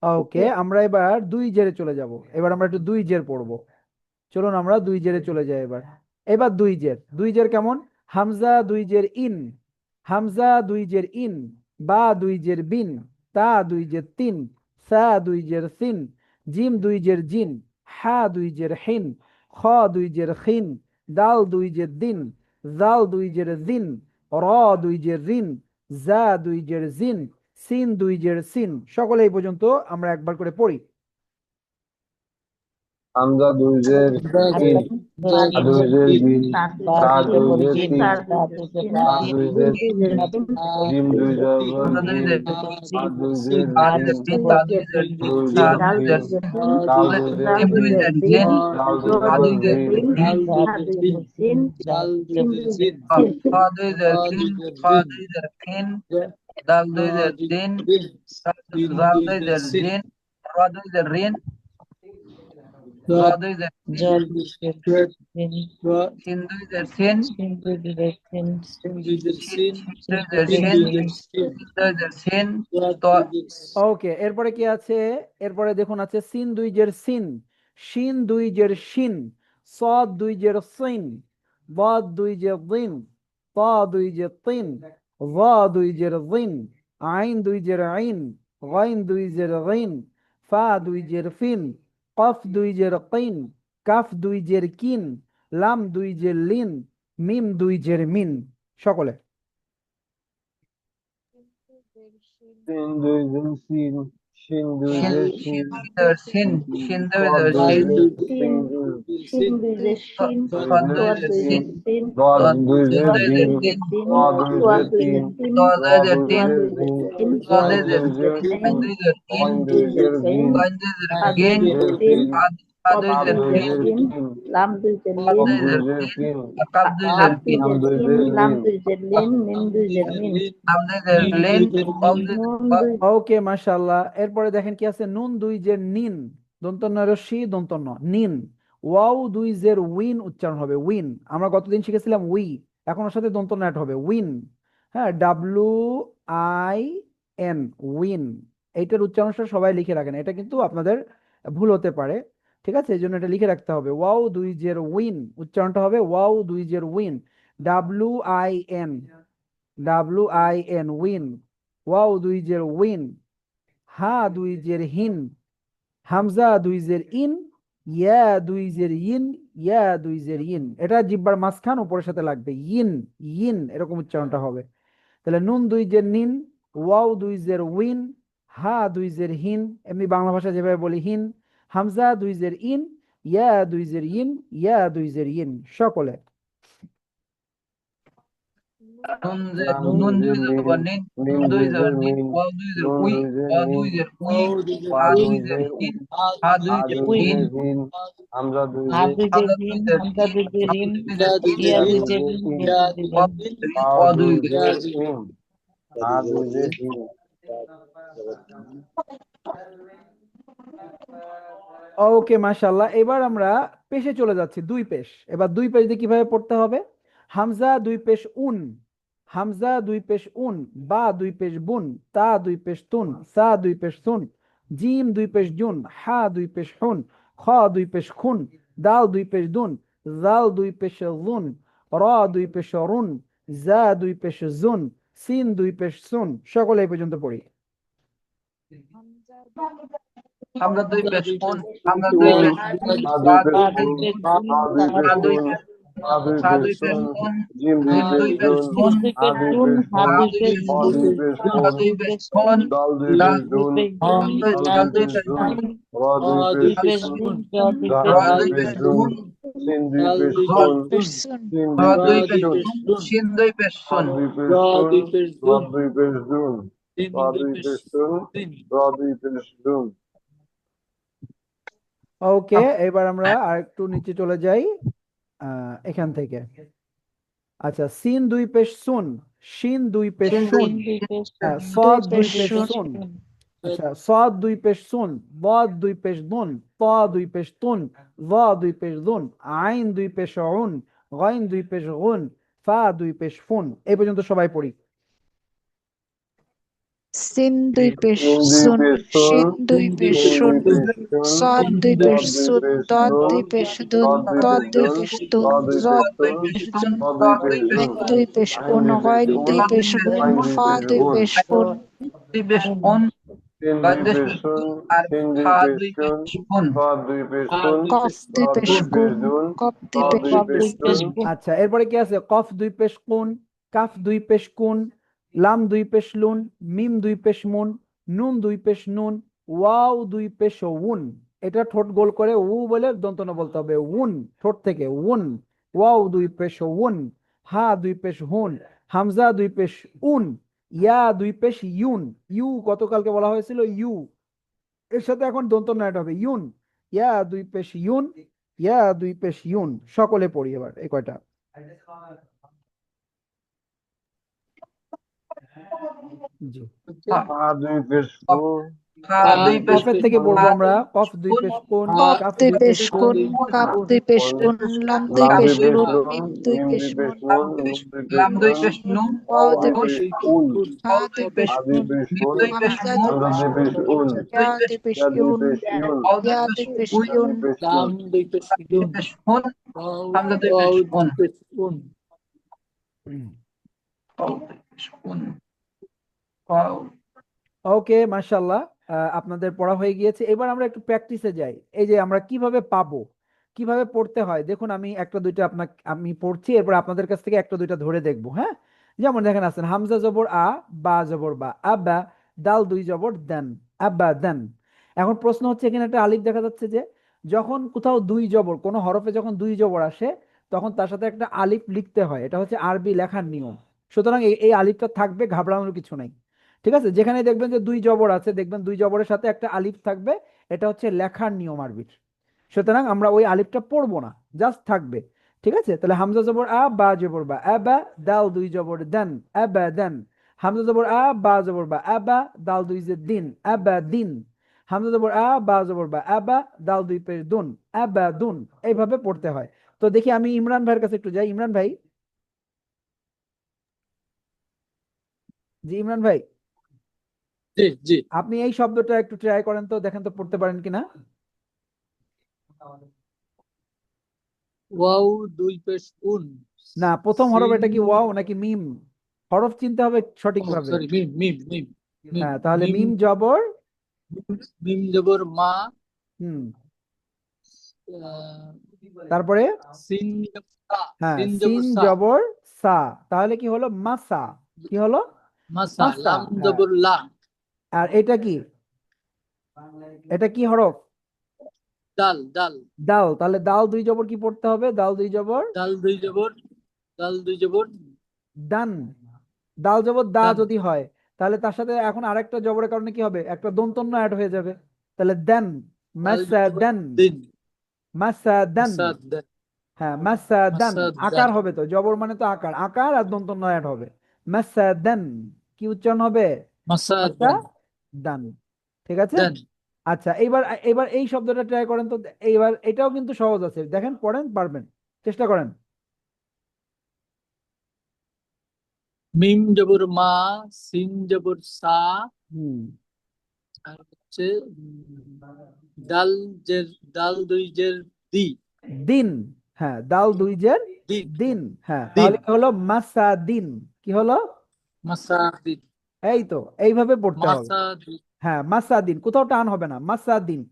A: ওকে, আমরা এবার দুই জেরে চলে যাব। এবার আমরা একটু দুই জের পড়বো। চলুন আমরা দুই জেরে চলে যাই এবার। এবার দুই জের, দুই জের কেমন, হামজা দুই জের ইন, হামজা দুই জের ইন, বা দুই জের বিন, তা দুই জের তিন, সা দুই জের সিন, জিম দুই জের জিন, হা দুই জের হিন, খ দুই জের খিন, দাল দুই জের দিন, জাল দুই জের জিন, র দুই জের রিন, জা দুই জের জিন, সিন দুই জের সিন। সকলে এই পর্যন্ত আমরা একবার করে পড়ি।
C: হামজা দুই জের ইন, আ দুই জের বিন, তা দুই জের তিন, আ দুই জের জিম দুই জবর
B: আমরা দুই
C: জিম,
B: জের
C: আ দুই জের
B: আর
C: জিম,
B: দুই তিন, তা দুই জের
C: দুই
B: তা
C: জের
B: দুই
C: জিম,
B: জের
C: দাল দুই জের
B: জিম দুই
C: জিম,
B: জের জিন,
C: দাল দুই
B: হা
C: জবর
B: দুই জের
C: জিম,
B: জিন, খ দুই জের খিন, খ দুই জের খিন, দাল দুই জের দিন, জাল দুই জের জিন, র দুই জের রিন, জ দুই জের সিন, সিন দুই জের সিন, সিন দুই জের সিন, সিন দুই জের সিন, ত
A: ওকে, এরপরে কি আছে, এরপরে দেখুন আছে সিন দুই জের সিন, শিন দুই জের শিন, সদ দুই জের সিন, বাদ দুই জের দিন, তা দুই জের তিন, যা দুই জের দিন, আইন দুই জের আইন, গাইন দুই জের গাইন, ফা দুই জের ফিন, কফ দুই জের কিন, কাফ দুই জের কিন, লাম দুই জের লিন, মিম দুই জের মিন। সকলে
C: সিন দুই জের সিন, শিন দুই
B: Shin,
C: জের
B: shin
C: শিন,
B: with a sin, shin
C: স
B: with a
C: দুই
B: sin,
C: জের
G: সিন
C: সিন,
G: সিন দুই যে শিন
B: Sad
C: দুই
B: with
C: জের
B: a
G: সোয়াদ দুই যে
B: sin,
C: সিন,
G: সিন
C: দল
B: Sad
C: দুই
B: with
C: জের
G: দল
B: a
G: দুই
C: দিন,
G: যে
B: din,
G: দিন
C: র দুই
G: সোয়াদ
C: জের
G: দুই যে
C: তিন,
G: তিন
B: Sad
C: র
B: with a
C: দুই
B: din,
G: ওয়ান
C: জের
G: দুই যে
C: দিন,
G: তিন
B: Sad
C: আইন
B: with a
C: দুই জের
G: আইন
B: Sad
C: আইন,
B: with a
C: অইন
B: in,
C: দুই
G: দুই যে
C: জের
G: গেন
C: গিন,
B: Gan with a
G: হাত দুই
C: জিন
B: gain,
G: যে
C: জের
G: তিন
C: ফিন,
B: Had
G: কপ
B: with
C: কাপ
B: a
G: দুই
C: দুই
G: যে
B: fin,
C: জের
G: তিন
C: কিন,
G: লাম দুই যে
B: Sad
G: লিন
C: কপ
B: with
C: দুই
B: a
C: জের
B: fin,
C: কিন,
B: Akab with
G: কাপ
B: a
G: দুই
B: kin,
C: লাম
G: যে
C: দুই
G: তিন
C: জের
G: লাম
C: লিন,
G: দুই যে লিন মিম দুই যে মিন
B: Nam with a lin, Kaf with a
G: নুন
B: kaf,
G: দুই
A: ওকে মাশাআল্লাহ। এরপরে দেখেন কি আছে, নুন দুই জের নিন, দন্তন্য রস্যি দন্তন্য নিন। ওয়াও দুই জের উইন উচ্চারণ হবে উইন। আমরা গতদিন শিখেছিলাম উই, এখন ওর সাথে দন্তন্য অ্যাড হবে উইন। হ্যাঁ, WIN, উইন। এইটার উচ্চারণটা সবাই লিখে রাখেন, এটা কিন্তু আপনাদের ভুল হতে পারে। ঠিক আছে, এই জন্য এটা লিখে রাখতে হবে। ওয়াও দুই জের উইন উচ্চারণটা হবে ওয়াও দুই জের উইন, WIN, উইন। ওয়াও দুই জের উইন, হা দুই জের হিন, হামজা দুই জের ইন, ইয়া দুই জের ইন, ইয়া দুই জের ইন। এটা জিহ্বার মাঝখান উপরের সাথে লাগবে, ইন ইন এরকম উচ্চারণটা হবে। তাহলে নুন দুই জের নিন, ওয়াও দুই জের উইন, হা দুই জের হিন, এমনি বাংলা ভাষা যেভাবে বলি হিন, হামজা দুই জের ইন, ইয়া দুই জের ইন, ইয়া দুই জের ইন। সকলে
B: Nun with
C: লাম
B: a
C: দুই
B: nun
C: জের
B: with
C: লিন,
B: a nin,
C: মিম
B: Nun
C: দুই
B: with a
C: জের
B: nin,
C: মিন,
B: Waw with a
C: নুন
B: ui,
C: দুই জের
B: Waw
C: নিন,
B: with a ui,
C: ওয়া
B: Ha
C: দুই
B: with a
C: জের উ,
B: in, Ha
C: a
B: with a
C: দুই
B: in,
C: জের হিন, হামজা দুই
G: হাত
C: জের
G: দুই যে
B: Hamza
G: দিন
B: with a
G: হামজা
B: in,
G: দুই যে Rin
B: Hamza with a in,
G: ইয়া
C: ইয়া
G: দুই
C: দুই
G: যে
C: জের
G: মিন
C: ইন,
G: মিম দুই যে
B: Waw
G: মিন
B: with a rin,
C: আ
B: Waw
C: দুই
B: with a
C: জের ইন, আ দুই জের হিন।
A: ওকে মাশাআল্লাহ। এবার আমরা পেশে চলে যাচ্ছি, দুই পেশ। এবার দুই পেশ দিয়ে কিভাবে পড়তে হবে, হামজা দুই পেশ উন, হামজা দুই পেশ উন, বা দুই পেশ বুন, তা দুই পেশ তুন, সা দুই পেশ সুন, জিম দুই পেশ জুন, হা দুই পেশ হুন, খ দুই পেশ খুন, দাল দুই পেশ দুন, জাল দুই পেশ জুন, র দুই পেশ রুন, জা দুই পেশ জুন, সিন দুই পেশ সুন। সকলে এই পর্যন্ত পড়ি।
B: Hamza দুই পেশ un, Hamza
G: দুই
B: দুই
G: পেশ
B: পেশ
G: দুন
B: un,
C: আ দুই
B: Ba
C: পেশ
G: বা
B: দুই
G: দুই
C: কুন,
B: পেশ
G: পেশ
B: un,
G: দুন
C: আ দুই
G: তা
C: পেশ
B: Sa
G: দুই
B: দুই
C: কুন,
B: পেশ
C: আ দুই
B: Sa
C: পেশ
B: দুই পেশ
C: সুন,
B: un,
C: জিম দুই
B: Jim
C: পেশ
B: দুই পেশ
C: জুন,
B: un,
G: সিন দুই
C: আ
G: পেশ
C: দুই
G: দুন
C: পেশ
G: হা
C: হুন,
B: Ha
G: দুই
B: দুই
G: পেশ
B: পেশ
C: খ
G: দুন
B: un,
C: দুই পেশ
G: তা
B: Ha
C: হুন,
B: দুই
G: দুই
B: পেশ
G: পেশ
B: un,
G: দুন
C: দাল দুই
B: Da
C: পেশ
G: দুই
C: দুন,
G: পেশ দুন
C: দাল
G: দাল
C: দুই
G: দুই
B: দুই
C: পেশ
G: পেশ
B: পেশ
C: দুন,
G: দুন
B: un,
C: র দুই
G: দুই
C: পেশ
G: পেশ
C: সুন,
G: দুন জ দুই
C: জাল
G: পেশ
B: Ra
C: দুই
B: দুই
C: পেশ
B: পেশ
C: জুন,
B: un,
C: সিন দুই পেশ
B: Ra
C: সুন,
G: পেশ শুন
C: সিন
B: Ra
C: দুই পেশ
B: দুই পেশ
C: সুন,
B: un, Shin দুই পেশ
C: খ
B: un,
C: দুই পেশ সুন, র দুই পেশ জুন, র দুই পেশ সুন, র দুই পেশ জুন।
A: ওকে, এবার আমরা আর একটু নিচে চলে যাই এখান থেকে। আচ্ছা, সিন দুই পেশ সুন, শিন দুই পেশ
B: Shin
A: শুন,
G: সিন দুই পেশ
A: হ্যাঁ,
G: দুই
A: সদ দুই
G: পেশ
A: পেশ
G: শুন
A: সুন। আচ্ছা, সদ দুই পেশ সুন, বদ দুই পেশ দুন, ত দুই পেশ তুন, জ দুই পেশ দুন, আইন দুই পেশ উন, গইন দুই পেশ গুন, ফা দুই পেশ ফুন। এই পর্যন্ত সবাই পড়ি।
G: সিন দুই পেশ
C: সিন দুই
G: শুন
C: পেশ সুন,
G: শিন দুই পেশ
C: সিন
G: শুন
C: দুই পেশ সুন,
G: সদ দুই
C: র
G: পেশ
C: দুই
G: শুন
C: পেশ
G: দদ
C: সুন,
G: দুই পেশ
C: র
G: দুন
C: দুই
G: তদ
C: পেশ
G: দুই
C: জুন,
G: পেশ
C: র
G: তুন
C: দুই
G: জদ
C: পেশ
G: দুই
C: সুন,
G: পেশ জুন
C: র দুই পেশ জুন,
G: আইন দুই পেশ
C: আইন
G: উন
C: দুই পেশ
G: গইন
C: উন,
G: দুই পেশ গুন
C: আইন দুই
G: ফা
C: পেশ
G: দুই
C: গুন,
G: পেশ ফুন
B: দুই পেশ un,
C: সিন দুই
B: Gades
C: পেশ
B: পেশ
C: সুন,
B: আর
C: সিন দুই
B: ফা
C: পেশ
B: দুই
C: সুন,
B: পেশ un,
C: র দুই পেশ সুন,
G: কফ
C: র
G: দুই পেশ
C: দুই পেশ
G: গুন
C: জুন,
G: কপ
C: র
G: দুই পেশ
C: দুই পেশ
G: দুই পেশ
C: সুন,
G: গুন
A: আচ্ছা, এরপরে কি আছে, কফ দুই পেশ কুন, কাফ দুই পেশ কুন, লাম দুই পেশ লুন, মিম দুই পেশ মুন, নুন দুই পেশ নুন, ওয়াও দুই পেশ উন। এটা ঠোঁট গোল করে উ বলে দন্তন্য বলতে হবে, উন, ঠোঁট থেকে উন। ওয়াও দুই পেশ উন, হা দুই পেশ হুন, হামজা দুই পেশ উন, ইয়া দুই পেশ ইউন। ইউ গতকালকে বলা হয়েছিল ইউ, এর সাথে এখন দন্তন্য অ্যাড হবে ইউন। ইয়া দুই পেশ ইউন, ইয়া দুই পেশ ইউন। সকলে পড়ি এবার এই কয়টা। জি,
C: ফা দুই পেশ ফু,
B: ফা
C: ফা
B: দুই
C: দুই পেশ
B: পেশ
A: কফের থেকে
C: ফুন,
A: পড়বো
B: ফা
A: আমরা,
B: দুই
A: কফ
B: পেশ
A: দুই
B: un,
A: পেশ কোন,
G: কপ
A: কাফ
G: দুই
A: দুই
G: পেশ
A: পেশ
G: কুন
A: কোন,
G: কাপ দুই পেশ
C: কোন,
G: কুন লাম দুই
C: লাম
B: কাফ
C: দুই
G: পেশ
C: পেশ
B: দুই
G: লুন
B: পেশ
C: লুন,
G: মিম দুই
C: মিম
G: পেশ
C: দুই পেশ
G: মুন
C: নুন,
B: দুই পেশ
C: নুন দুই পেশ
B: লাম দুই
C: নুন,
B: পেশ নু
G: ওয়াও
C: ওয়াও
G: দুই
C: দুই
B: un,
G: পেশ
C: পেশ
G: দুন
C: উন,
G: হা
B: Waw
G: দুই
B: দুই
G: পেশ
B: পেশ
C: আ দুই
G: নুন
C: পেশ
B: মিম
C: ফুন,
B: দুই পেশ
G: হামজা দুই
B: মুন,
G: পেশ
C: হামজা দুই পেশ উন,
B: দুই
G: ইয়া
B: পেশ
G: দুই পেশ
C: ইয়া দুই
G: ইউন
C: পেশ ইউন,
B: ওয়াও দুই
G: ইয়া
B: পেশ
G: দুই পেশ
B: উই,
C: ইয়া
G: ইউন
C: দুই পেশ ইউন।
B: দুই পেশ un, হামজা দুই পেশ un, ওয়াও দুই পেশ un, ওয়াও।
A: ওকে মাশাল্লাহ। আপনাদের পড়া হয়ে গিয়েছে, এবার আমরা একটু প্র্যাকটিসে যাই। এই যে আমরা কিভাবে পাবো, কিভাবে পড়তে হয়, দেখুন আমি একটা দুইটা আপনাকে আমি পড়ছি, এরপর আপনাদের কাছ থেকে একটা দুইটা ধরে দেখবো। হ্যাঁ, যেমন দেখেন আছেন, হামজা জবর আ, বা জবর বা, আবা, দাল দুই জবর দেন, আবাদান। এখন প্রশ্ন হচ্ছে, এখানে একটা আলিফ দেখা যাচ্ছে যে যখন কোথাও দুই জবর, কোনো হরফে যখন দুই জবর আসে তখন তার সাথে একটা আলিফ লিখতে হয়, এটা হচ্ছে আরবি লেখার নিয়ম। সুতরাং এই এই আলিফটা থাকবে, ঘাবড়ানোর কিছু নাই। ঠিক আছে, যেখানে দেখবেন যে দুই জবর আছে দেখবেন দুই জবরের সাথে একটা আলিফ থাকবে, এটা হচ্ছে লেখার নিয়ম আরবির। সুতরাং আমরা ওই আলিফটা পড়বো না, জাস্ট থাকবে। ঠিক আছে, তাহলে হামজা জবর আ, বা জবর বা, আবা, দাল দুই জবর দেন, আবাদান। হামজা জবর আ, বা জবর বা, আবা, দাল দুই যে দিন, আবাদিন। হামজা জবর আ, বা জবর বা, আবা, দাল দুই পেশ দুন, আবাদুন। এইভাবে পড়তে হয়। তো দেখি আমি ইমরান ভাইয়ের কাছে একটু যাই। ইমরান ভাই, জি ইমরান ভাই,
H: জি জি।
A: আপনি এই শব্দটা একটু ট্রাই করেন তো, দেখেন তো পড়তে পারেন কিনা।
H: ওয়াও দুই পেশ উন,
A: না, প্রথম হরফ
H: সিন,
A: এটা কি ওয়াও নাকি মিম? হরফ চিনতে হবে
H: ও
A: সঠিকভাবে।
H: সরি, মিম মিম মিম মিম
A: হ্যাঁ, তাহলে
H: মিম,
A: মিম জবর,
H: মিম জবর মা,
A: হুম,
H: আহ,
A: তারপরে
H: সিন জবর সা,
A: হ্যাঁ
H: সিন জবর
A: সিন
H: সা,
A: জবর সা, তাহলে কি হলো মাসা। কি হলো?
H: মাসা,
A: মাসা,
H: লাম
A: হ্যাঁ।
H: জবর লা,
A: আর এটা কি? এটা কি হরফ?
H: দাল দাল,
A: দাল, তাহলে দাল দুই জবর কি পড়তে হবে? দাল দুই জবর
H: দাল দুই জবর, দাল দুই জবর
A: দান। দাল জবর দা
H: দান,
A: যদি হয় তাহলে তার সাথে এখন আরেকটা জবরের কারণে কি হবে? একটা দন্তন্য অ্যাড হয়ে যাবে, তাহলে দেন,
H: দাল
A: মাসা
H: জবর
A: দেন,
H: দিন,
A: মাসা দেন।
H: মাসা দান,
A: হ্যাঁ মাসা দেন,
H: মাসা
A: আকার
H: দান,
A: হবে তো, জবর মানে তো আকার, আকার আর দন্তন্য অ্যাড হবে। মাসা দেন, কি উচ্চারণ হবে?
H: মাসা
A: মাসা
H: দান,
A: দান। ঠিক আছে।
H: দান।
A: আচ্ছা, এইবার এবার এই শব্দটা ট্রাই করেন তো। এইবার এটাও কিন্তু সহজ আছে, দেখেন পড়েন, পারবেন, চেষ্টা করেন।
H: মিম জবর মা, সিন জবর সা,
A: হুম,
H: আর হচ্ছে ডাল জের, ডাল দুই জের দি,
A: দিন, হ্যাঁ দাল দুই জের
H: দিন,
A: দিন, হ্যাঁ
H: দিন,
A: তাহলে কি হলো? মাসা দিন। কি হলো?
H: মাসা দিন,
A: এই তো, এইভাবে পড়তে হবে।
H: মাসা দিন,
A: হ্যাঁ মাসা দিন, কোথাও টান হবে না, মাসা দিন।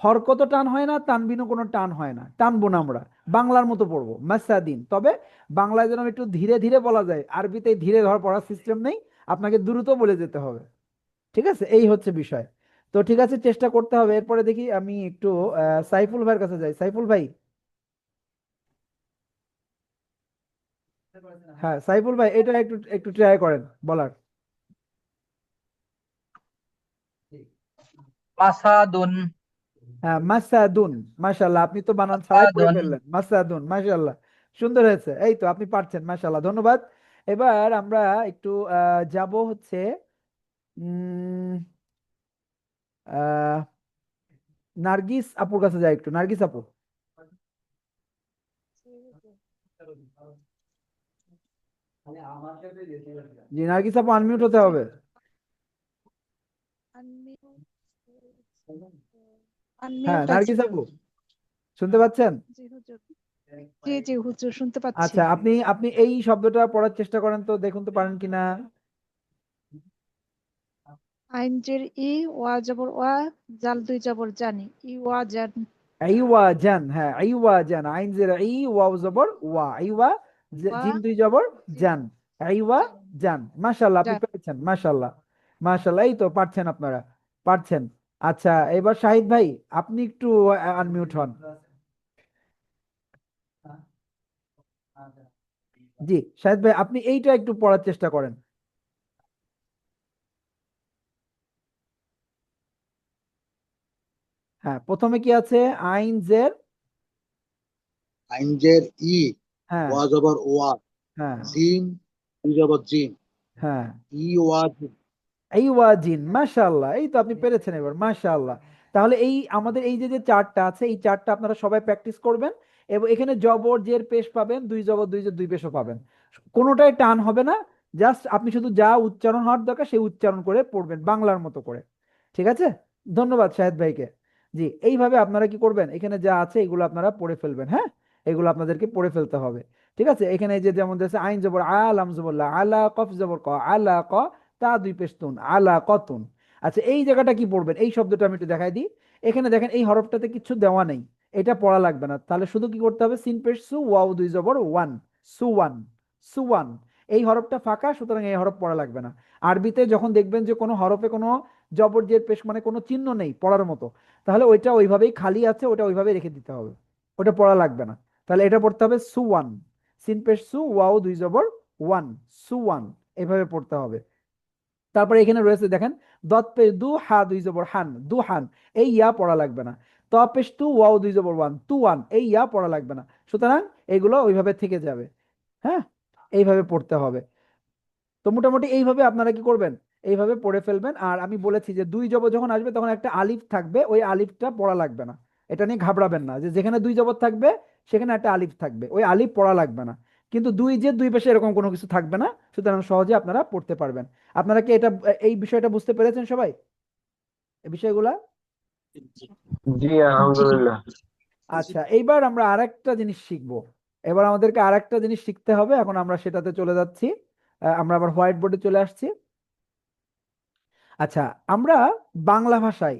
A: হরকত টান হয় না, তানবিনও কোনো টান হয় না, টানবো না আমরা, বাংলার মতো পড়বো মাসা দিন। তবে বাংলায় যেন একটু ধীরে ধীরে বলা যায়, আরবিতে ধীরে ধর পড়ার সিস্টেম নেই, আপনাকে দ্রুত বলে যেতে হবে। ঠিক আছে, এই হচ্ছে বিষয়। তো ঠিক আছে, চেষ্টা করতে হবে। এরপরে দেখি আমি একটু সাইফুল ভাইয়ের কাছে যাই। সাইফুল ভাই, হ্যাঁ সাইফুল ভাই, এটা একটু একটু ট্রাই করেন বলার।
B: মাসাদুন,
A: হ্যাঁ মাসাদুন, মাশাল্লাহ, আপনি তো বানান ছাড়াই পড়ে
B: মাসাদুন।
A: ফেললেন, মাসাদুন, মাশাল্লাহ, সুন্দর হয়েছে। এই তো আপনি পারছেন, মাশাল্লাহ, ধন্যবাদ। এবার আমরা একটু যাব হচ্ছে উম আহ নার্গিস আপুর কাছে যাই একটু। নার্গিস আপু, জি নার্গিস আপু, আনমিউট হতে
G: জি
A: হবে। হ্যাঁ
G: আনমিউট আছি।
A: নার্গিস আপু, শুনতে পাচ্ছেন?
G: জি হুজুর, জি জি হুজুর শুনতে পাচ্ছি।
A: আচ্ছা, আপনি আপনি এই শব্দটা পড়ার চেষ্টা করেন তো, দেখুন তো পারেন কিনা।
G: আইন জের ই, ওয়া জবর ওয়া, জাল দুই জবর জানি, ই ওয়া জান।
A: আইওয়া জান, হ্যাঁ আইওয়া জান, আইন জের ই, ওয়াও জবর ওয়া, আইওয়া,
G: ওয়া
A: জিম দুই জবর
G: জিম
A: জান, আইওয়া
G: জান,
A: জান। মাশাআল্লাহ, আপনি
G: জান।
A: পেরেছেন, মাশাআল্লাহ, মাশাআল্লাহ, এই তো পারছেন আপনারা, পারছেন। আচ্ছা, এবার শাহিদ ভাই, আপনি একটু আনমিউট হন। জি শাহিদ ভাই, আপনি এইটা একটু পড়ার চেষ্টা করেন। হ্যাঁ, প্রথমে কি আছে? আইন জের,
H: আইনজের ই,
A: হ্যাঁ,
H: ওয়া জবর ওয়া,
A: হ্যাঁ,
H: জিম দুই জবর জিম,
A: হ্যাঁ,
H: ই ওয়া জিম।
A: এই ওয়াজিন, মাশাআল্লাহ, এই তো আপনি পেরেছেন এবার, মাশাআল্লাহ। তাহলে এই আমাদের এই যে যে চারটা আছে, এই চারটা আপনারা সবাই প্র্যাকটিস করবেন। এবং এখানে জবর জের পেশ পাবেন, দুই জবর দুই জের দুই পেশও পাবেন, কোনোটাই টান হবে না। জাস্ট আপনি শুধু যা উচ্চারণ হওয়ার দরকার সেই উচ্চারণ করে পড়বেন বাংলার মতো করে। ঠিক আছে, ধন্যবাদ শাহেদ ভাইকে। জি, এইভাবে আপনারা কি করবেন, এখানে যা আছে এগুলো আপনারা পড়ে ফেলবেন। হ্যাঁ, এগুলো আপনাদেরকে পড়ে ফেলতে হবে। ঠিক আছে, এখানে এই যে যেমন আছে আইন জবর আ, লাম জবর লা, আলা, কফ জবর ক, আলা ক, তা দুই পেশতুন, আলা কতুন। আচ্ছা, এই জায়গাটা কি পড়বেন, এই শব্দটা আমি একটু দেখাই দিই। এখানে দেখেন এই হরফটাতে কিছু দেওয়া নেই, এটা পড়া লাগবে না, তাহলে শুধু কি করতে হবে? সিন পেশ সু, ওয়াও দুই জবর ওয়ান, সুওয়ান, সুওয়ান। এই হরফটা ফাঁকা, সুতরাং এই হরফ পড়া লাগবে না। আরবিতে যখন দেখবেন যে কোনো হরফে কোনো জবর জের পেশ মানে কোনো চিহ্ন নেই পড়ার মতো, তাহলে ওইটা ওইভাবেই খালি আছে, ওটা ওইভাবেই রেখে দিতে হবে, ওটা পড়া লাগবে না। তাহলে এটা পড়তে হবে সুওয়ান, সিন পেশ সু, ওয়াও দুই জবর ওয়ান, সুওয়ান, এইভাবে পড়তে হবে। তারপরে এখানে রয়েছে দেখেন দত পেশ দু, হা দুই জবর হান, দু হান, এই ইয়া পড়া লাগবে না। ত পেশ তু, ওয়াও দুই জবর ওয়ান, তু ওয়ান, এই ইয়া পড়া লাগবে না। সুতরাং এগুলো ওইভাবে থেকে যাবে। হ্যাঁ, এইভাবে পড়তে হবে। তো মোটামুটি এইভাবে আপনারা কি করবেন, এইভাবে পড়ে ফেলবেন। আর আমি বলেছি যে দুই জবর যখন আসবে তখন একটা আলিফ থাকবে, ওই আলিফটা পড়া লাগবে না। এটা নিয়ে ঘাবড়াবেন না যে যেখানে দুই জবর থাকবে সেখানে একটা আলিফ থাকবে, ওই আলিফ পড়া লাগবে না। কিন্তু দুই যে দুই পাশে এরকম কোনো কিছু থাকবে না, সুতরাং সহজে আপনারা পড়তে পারবেন। আপনারা কি এটা এই বিষয়টা বুঝতে পেরেছেন সবাই, এই বিষয়গুলা?
C: জি আলহামদুলিল্লাহ।
A: আচ্ছা, এইবার আমরা আরেকটা জিনিস শিখবো। এবার আমাদেরকে আরেকটা জিনিস শিখতে হবে, এখন আমরা সেটাতে চলে যাচ্ছি। আমরা আবার হোয়াইট বোর্ডে চলে আসছি। আচ্ছা, আমরা বাংলা ভাষায়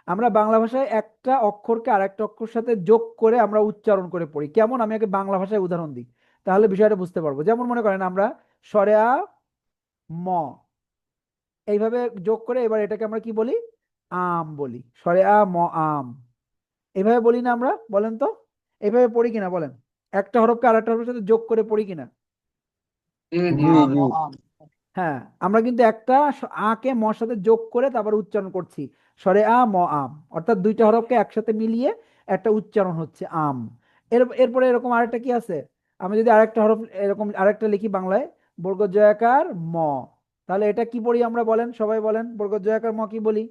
A: আমরা বাংলা ভাষায় একটা অক্ষরকে আরেকটা অক্ষর সাথে যোগ করে আমরা উচ্চারণ করে পড়ি। কেমন, আমি আগে বাংলা ভাষায় উদাহরণ দিই, তাহলে বিষয়টা বুঝতে পারবো। যেমন মনে করেন আমরা সরে আ ম, এইভাবে যোগ করে এবার এটাকে আমরা কি বলি, আম বলি, সরে আ ম আম, এইভাবে বলি না আমরা? বলেন তো, এইভাবে পড়ি কিনা বলেন, একটা হরফকে আরেকটা হরফের সাথে যোগ করে পড়ি কিনা?
B: জি জি
C: জি
B: জি।
C: জি।
A: হ্যাঁ, আমরা কিন্তু একটা আকে মর সাথে যোগ করে তারপর উচ্চারণ করছি, সরে আ ম আম, অর্থাৎ দুইটা হরফকে একসাথে মিলিয়ে একটা উচ্চারণ হচ্ছে আম। এরপরে এরকম আরেকটা কি আছে, আমি যদি আরেকটা হরফ এরকম আরেকটা লিখি বাংলায়, বর্গ জয়াকার ম, তাহলে এটা কি পড়ি আমরা বলেন, সবাই বলেন, বর্গ জয়াকার ম কি বলি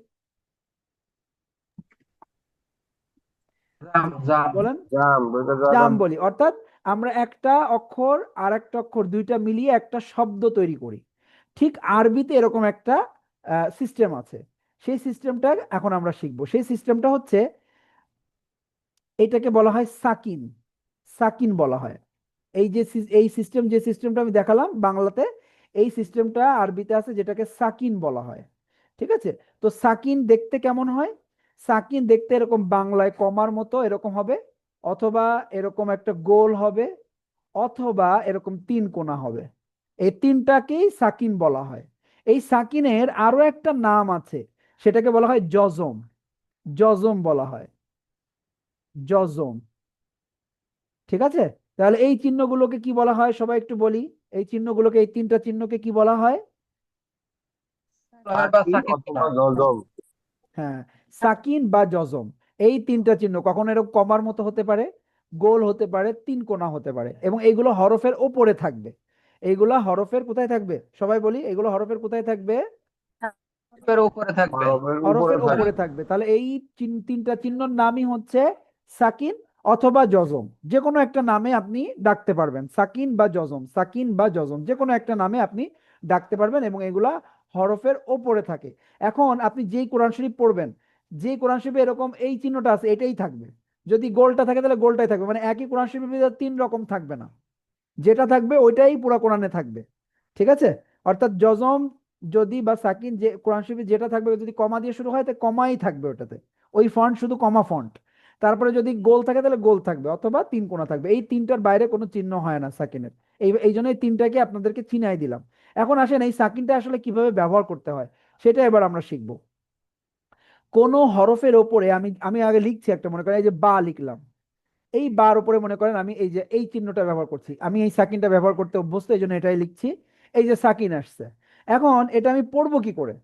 B: জাম জাম।
A: বলেন?
C: জাম বলতে
A: জাম
C: জাম।
A: বলি। অর্থাৎ আমরা একটা অক্ষর আর একটা অক্ষর দুইটা মিলিয়ে একটা শব্দ তৈরি করি। ঠিক আরবিতে এরকম একটা সিস্টেম আছে, সেই সিস্টেমটা এখন আমরা শিখবো। সেই সিস্টেমটা হচ্ছে, এটাকে বলা হয় সাকিন, সাকিন বলা হয়। এই যে এই সিস্টেম, যে সিস্টেমটা আমি দেখালাম বাংলাতে, এই সিস্টেমটা আরবিতে আছে যেটাকে সাকিন বলা হয়। ঠিক আছে? তো সাকিন দেখতে কেমন হয়? সাকিন দেখতে এরকম বাংলায় কমার মতো এরকম হবে, অথবা এরকম একটা গোল হবে, অথবা এরকম তিন কোণা হবে। এই তিনটাকেই সাকিন বলা হয়। এই সাকিনের আরো একটা নাম আছে, সেটাকে বলা হয় জজম, জজম বলা হয়, জজম। ঠিক আছে? তাহলে এই চিহ্নগুলোকে কি বলা হয় সবাই একটু বলি, এই চিহ্নগুলোকে, এই তিনটা চিহ্নকে কি বলা হয়?
B: বা
C: সাকিন
B: সাকিব
C: অথবা জজম।
A: হ্যাঁ, সাকিন বা জজম। এই তিনটা চিহ্ন কখনো এরকম কমার মতো হতে পারে, গোল হতে পারে, তিন কোণা হতে পারে, এবং এইগুলো হরফের ওপরে থাকবে। এইগুলা হরফের কোথায় থাকবে সবাই বলি, এগুলো হরফের কোথায় থাকবে?
B: এর উপরে থাকবে।
C: হরফের উপরে
A: হরফের
C: থাকে।
A: ওপরে থাকবে। তাহলে এই তিনটা চিহ্নর নামই হচ্ছে সাকিন অথবা জজম। যে কোনো একটা নামে আপনি ডাকতে পারবেন, সাকিন বা জজম, সাকিন বা জজম, যে কোনো একটা নামে আপনি ডাকতে পারবেন, এবং এগুলা হরফের ওপরে থাকে। এখন আপনি যেই কোরআন শরীফ পড়বেন, যে কোরআন শরীফে এরকম এই চিহ্নটা আছে এটাই থাকবে। যদি গোলটা থাকে তাহলে গোলটাই থাকবে, মানে একই কোরআন শরীফের ভিতরে তিন রকম থাকবে না, যেটা থাকবে ওইটাই পুরো কোরআনে থাকবে। ঠিক আছে? অর্থাৎ জজম যদি বা সাকিন যে কোরআন শরীফে যেটা থাকবে, যদি কমা দিয়ে শুরু হয় তো কমাই থাকবে ওটাতে, ওই ফন্ট শুধু কমা ফন্ট। তারপরে যদি গোল থাকে তাহলে গোল থাকবে, অথবা তিন কোণা থাকবে। এই তিনটার বাইরে কোনো চিহ্ন হয় না সাকিনের। এই জন্য এই তিনটাকে আপনাদেরকে চিনাই দিলাম। এখন আসেন এই সাকিনটা আসলে কিভাবে ব্যবহার করতে হয় সেটা এবার আমরা শিখবো। কোনো হরফের ওপরে আমি আমি আগে লিখছি একটা, মনে করেন এই যে বা লিখলাম, এই বার উপরে মনে করেন আমি এই যে এই চিহ্নটা ব্যবহার করছি, আমি এই সাকিনটা ব্যবহার করতে অভ্যস্ত, এই জন্য এটাই লিখছি। এই যে সাকিন আসছে, এখন এটা আমি পড়বো কি করে?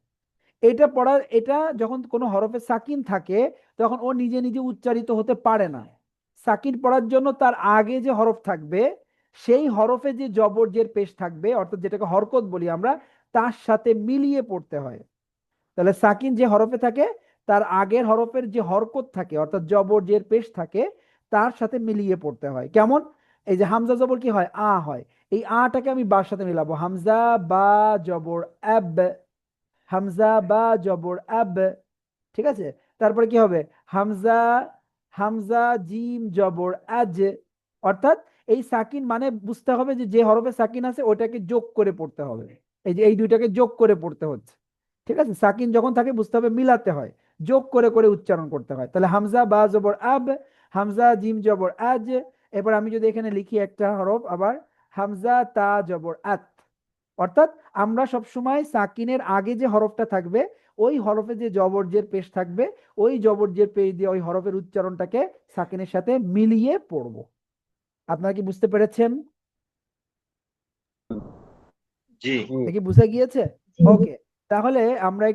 A: এটা যখন কোনো হরফে সাকিন থাকে তখন ও নিজে নিজে উচ্চারিত হতে পারে না। সাকিন পড়ার জন্য তার আগে যে হরফ থাকবে, সেই হরফে যে জবর জের পেশ থাকবে, অর্থাৎ যেটাকে হরকত বলি আমরা, তার সাথে মিলিয়ে পড়তে হয়। তাহলে সাকিন যে হরফে থাকে তার আগের হরফের যে হরকত থাকে, অর্থাৎ জবর জের পেশ থাকে, তার সাথে মিলিয়ে পড়তে হয়। কেমন? এই যে হামজা জবর কি হয়, আ হয়, এই আটাকে আমি বার সাথে মিলাবো, হামজা বা জবর আব, হামজা বা জবর আব। ঠিক আছে? তারপরে কি হবে, হামজা, হামজা জিম জবর আজ। অর্থাৎ এই সাকিন মানে বুঝতে হবে যে যে হরফে সাকিন আছে ওটাকে যোগ করে পড়তে হবে, এই যে এই দুইটাকে যোগ করে পড়তে হচ্ছে। ঠিক আছে? সাকিন যখন থাকে বুঝতে হবে মিলাতে হয়, যোগ করে করে উচ্চারণ করতে হয়। তাহলে হামজা বা জবর আব, হামজা জিম জবর আজ। এবার আমি যদি এখানে লিখি একটা হরফ আবার, হামজা তা জবর আত। অর্থাৎ আমরা সব সময় সাকিনের আগে যে হরফটা থাকবে ওই হরফে যে জবরজের পেশ থাকবে, ওই জবরজের পেশ দিয়ে ওই হরফের উচ্চারণটাকে সাকিনের সাথে মিলিয়ে পড়বো। আপনারা কি বুঝতে পেরেছেন?
F: জি।
A: এটা কি বুঝে গিয়েছে? ওকে, তাহলে আমরা